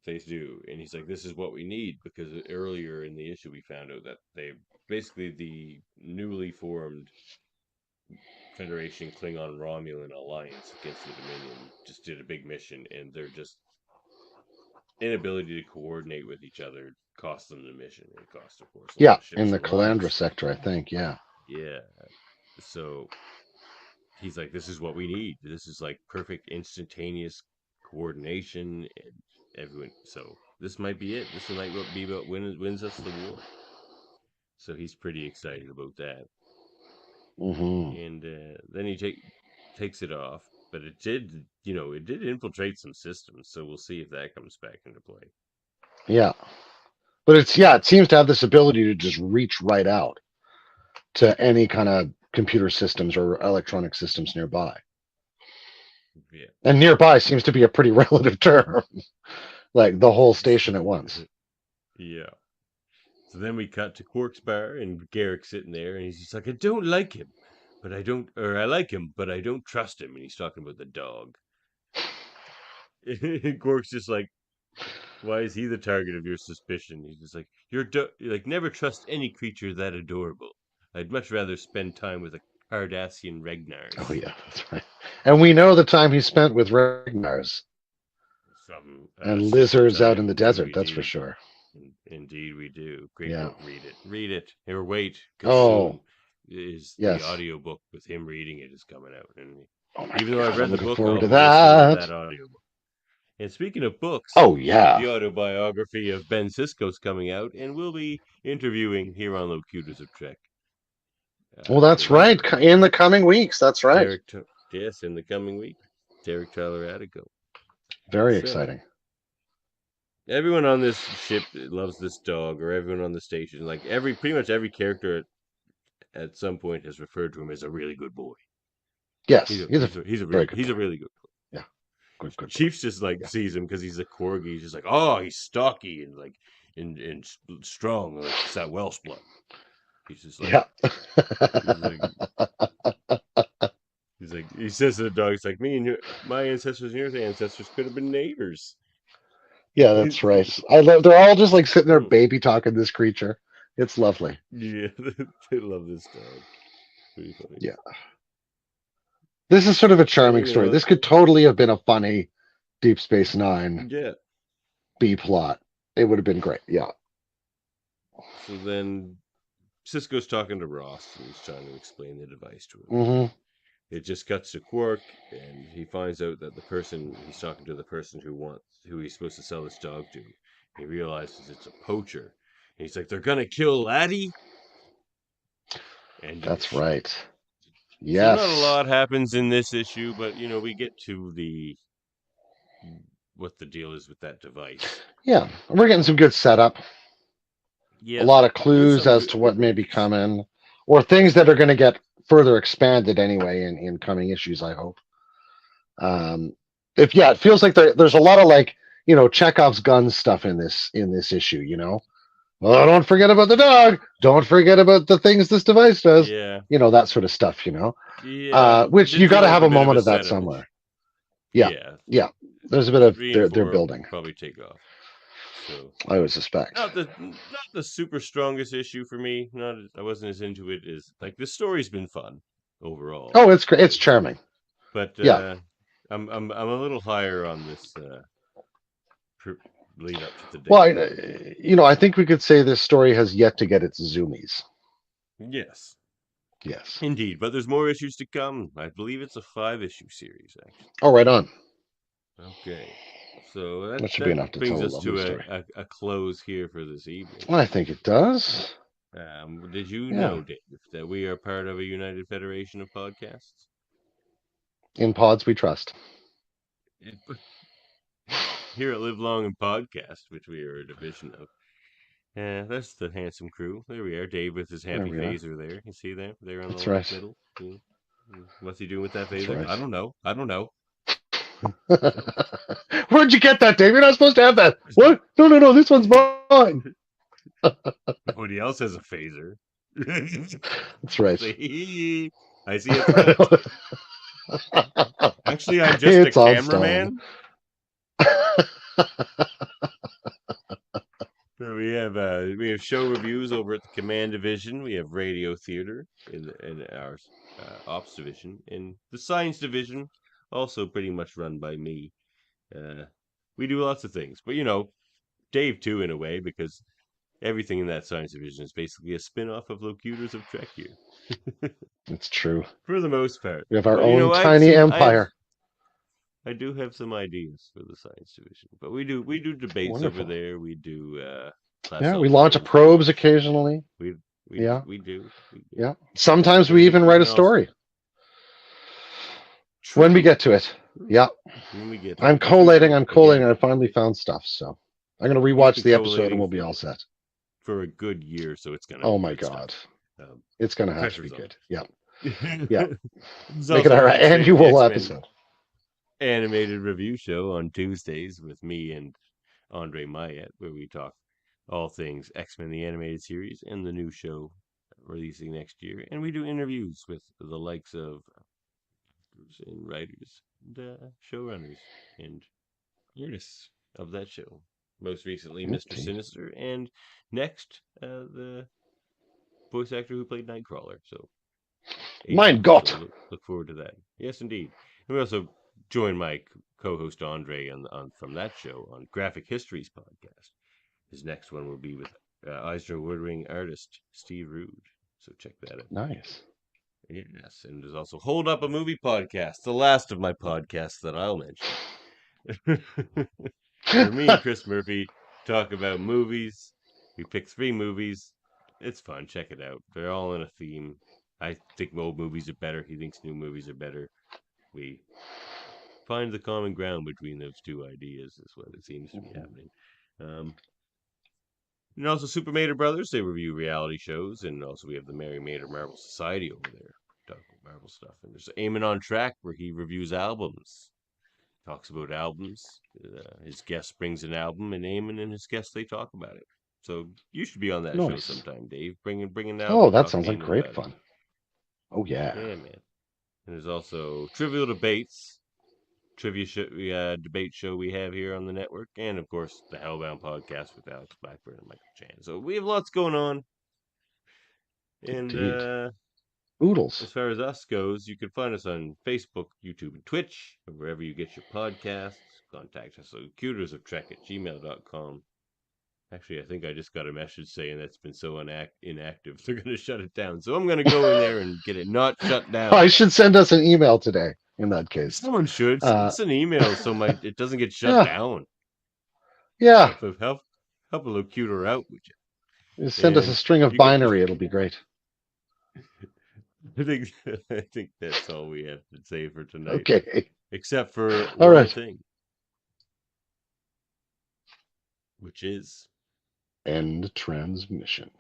they do. And he's like, this is what we need, because earlier in the issue we found out that they basically the newly formed Federation Klingon Romulan alliance against the Dominion just did a big mission, and they're just inability to coordinate with each other cost them the mission. It cost, of course, a lot
Yeah,
of
in
ships
the
and
Calandra
lives.
sector, I think. Yeah.
Yeah. So he's like, this is what we need. This is like perfect instantaneous coordination and everyone. So this might be it. This might be what wins us the war. So he's pretty excited about that. And then he takes it off, but it did, it did infiltrate some systems. So we'll see if that comes back into play.
Yeah. But it seems to have this ability to just reach right out to any kind of computer systems or electronic systems nearby.
Yeah.
And nearby seems to be a pretty relative term. Like the whole station at once.
Yeah. So then we cut to Quark's bar, and Garrick's sitting there, and he's just like, I don't like him, but I don't, or I like him, but I don't trust him. And he's talking about the dog. And Quark's just like, why is he the target of your suspicion? He's just like, you're like, never trust any creature that adorable. I'd much rather spend time with a Cardassian Regnars.
Oh yeah, that's right. And we know the time he spent with Regnars and lizards out in the desert. That's for sure.
Indeed, we do. Great book. Read it. Or wait,
because
soon is the audiobook with him reading it is coming out. And even though I've read the book, I'll listen to that audiobook. And speaking of books,
oh yeah,
the autobiography of Ben Sisko's coming out, and we'll be interviewing here on Locutors of Trek.
Well, that's right. In the coming weeks, that's right.
Yes, in the coming week, Derek Tyler Attico.
Very exciting.
Everyone on this ship loves this dog, or everyone on the station, like pretty much every character at some point has referred to him as a really good boy.
Yes,
he's a really good boy.
Yeah, good
Chief's just like sees him because he's a corgi. He's just like, oh, he's stocky and like and strong, like it's that Welsh blood. He's just like, he says to the dog, it's like my ancestors and your ancestors could have been neighbors.
Yeah, that's right. They're all just like sitting there baby talking this creature. It's lovely.
Yeah, they love this dog. Pretty funny.
Yeah. This is sort of a charming story. This could totally have been a funny Deep Space Nine B plot. It would have been great. Yeah.
So then Sisko's talking to Ross, and he's trying to explain the device to him.
Mm-hmm.
It just cuts to Quark, and he finds out that he's talking to the person who he's supposed to sell this dog to. He realizes it's a poacher. And he's like, they're gonna kill Laddie? And
that's right. Yes.
So not a lot happens in this issue, but we get to what the deal is with that device.
Yeah, we're getting some good setup. Yeah, a lot of clues as to what may be coming, or things that are going to get further expanded anyway in coming issues, I hope. It feels like there's a lot of like Chekhov's gun stuff in this issue. Oh, don't forget about the dog. Don't forget about the things this device does.
Yeah.
That sort of stuff.
Yeah.
Which you got to have a moment of that somewhere. Yeah. There's a bit of their building.
Probably take off. So
I would suspect.
Not the super strongest issue for me. I wasn't as into it as like the story's been fun. overall.
Oh, it's great. It's charming.
But
Yeah.
I'm a little higher on this lead up to the day.
Well, I think we could say this story has yet to get its zoomies.
Yes.
Yes.
Indeed, but there's more issues to come. I believe it's a 5-issue series, actually.
Oh, right on.
Okay. So
That should be enough to
brings
tell a
us
lovely
to
story.
a close here for this evening.
I think it does.
Did you
Yeah.
know, Dave, that we are part of a united federation of podcasts?
In pods we trust.
Here at Live Long and Podcast, which we are a division of. That's the handsome crew. There we are. Dave with his happy phaser there. You see that? There on
That's
the left
right.
middle. Yeah. What's he doing with that
That's
phaser?
right.
I don't know.
Where'd you get that, Dave? You're not supposed to have that. What? No. This one's mine.
Nobody else has a phaser.
That's right.
See? I see a threat. Actually, I'm just
It's
a
on
cameraman. So we have show reviews over at the Command Division. We have Radio Theater in our Ops Division, and the Science Division, also pretty much run by me. We do lots of things, but Dave too in a way, because everything in that Science Division is basically a spin-off of Locutors of Trek here.
It's true.
For the most part.
We have our own tiny empire.
I do have some ideas for the Science Division, but we do debates
Wonderful.
over there. We do
we launch probes occasionally.
We do.
Yeah. Sometimes we even write a story. When we get to it. Yeah.
When we get to
I'm collating. I finally found stuff, so I'm going to rewatch the episode and we'll be all set.
For a good year, so it's going to
Oh my God. It's going to have to be good. Yeah. Yeah.
Make
it our annual episode.
Animated review show on Tuesdays with me and Andre Mayet, where we talk all things X-Men the Animated Series and the new show releasing next year. And we do interviews with the likes of actors and writers, and showrunners, and artists of that show. Most recently, Mr. Sinister, and next, the voice actor who played Nightcrawler. So,
mein Gott!
So look forward to that. Yes, indeed. And we also join my co-host Andre on from that show on Graphic Histories podcast. His next one will be with Eisner Woodring artist Steve Rude. So check that out.
Nice.
Yes, and there's also Hold Up a Movie podcast, the last of my podcasts that I'll mention. Where me and Chris Murphy talk about movies. We pick 3 movies. It's fun. Check it out. They're all in a theme. I think old movies are better. He thinks new movies are better. We find the common ground between those two ideas is what it seems to be happening. And also Super Mater Brothers, they review reality shows, and also we have the Mary Mater Marvel Society over there, talking about Marvel stuff. And there's Eamon on Track, where he reviews albums, talks about albums. His guest brings an album, and Eamon and his guests, they talk about it. So you should be on that show sometime, Dave. Bring an album.
Oh, that sounds like great fun. Oh yeah.
Yeah, man. And there's also Trivial Debates, debate show we have here on the network, and of course the Hellbound podcast with Alex Blackburn and Michael Chan. So we have lots going on. And
oodles.
As far as us goes, you can find us on Facebook, YouTube, and Twitch, or wherever you get your podcasts. Contact us at locutorsoftrek@gmail.com. Actually, I think I just got a message saying that's been so inactive, they're going to shut it down. So I'm going to go in there and get it not shut down.
I should send us an email today, in that case.
Someone should. Send us an email so it doesn't get shut down.
Yeah.
Help a locutor out, would you?
Just send us a string of binary. It'll be great.
I think that's all we have to say for tonight.
Okay.
Except for
all
one thing. Which is...
end transmission.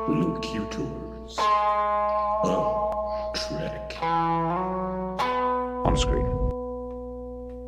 Locutors.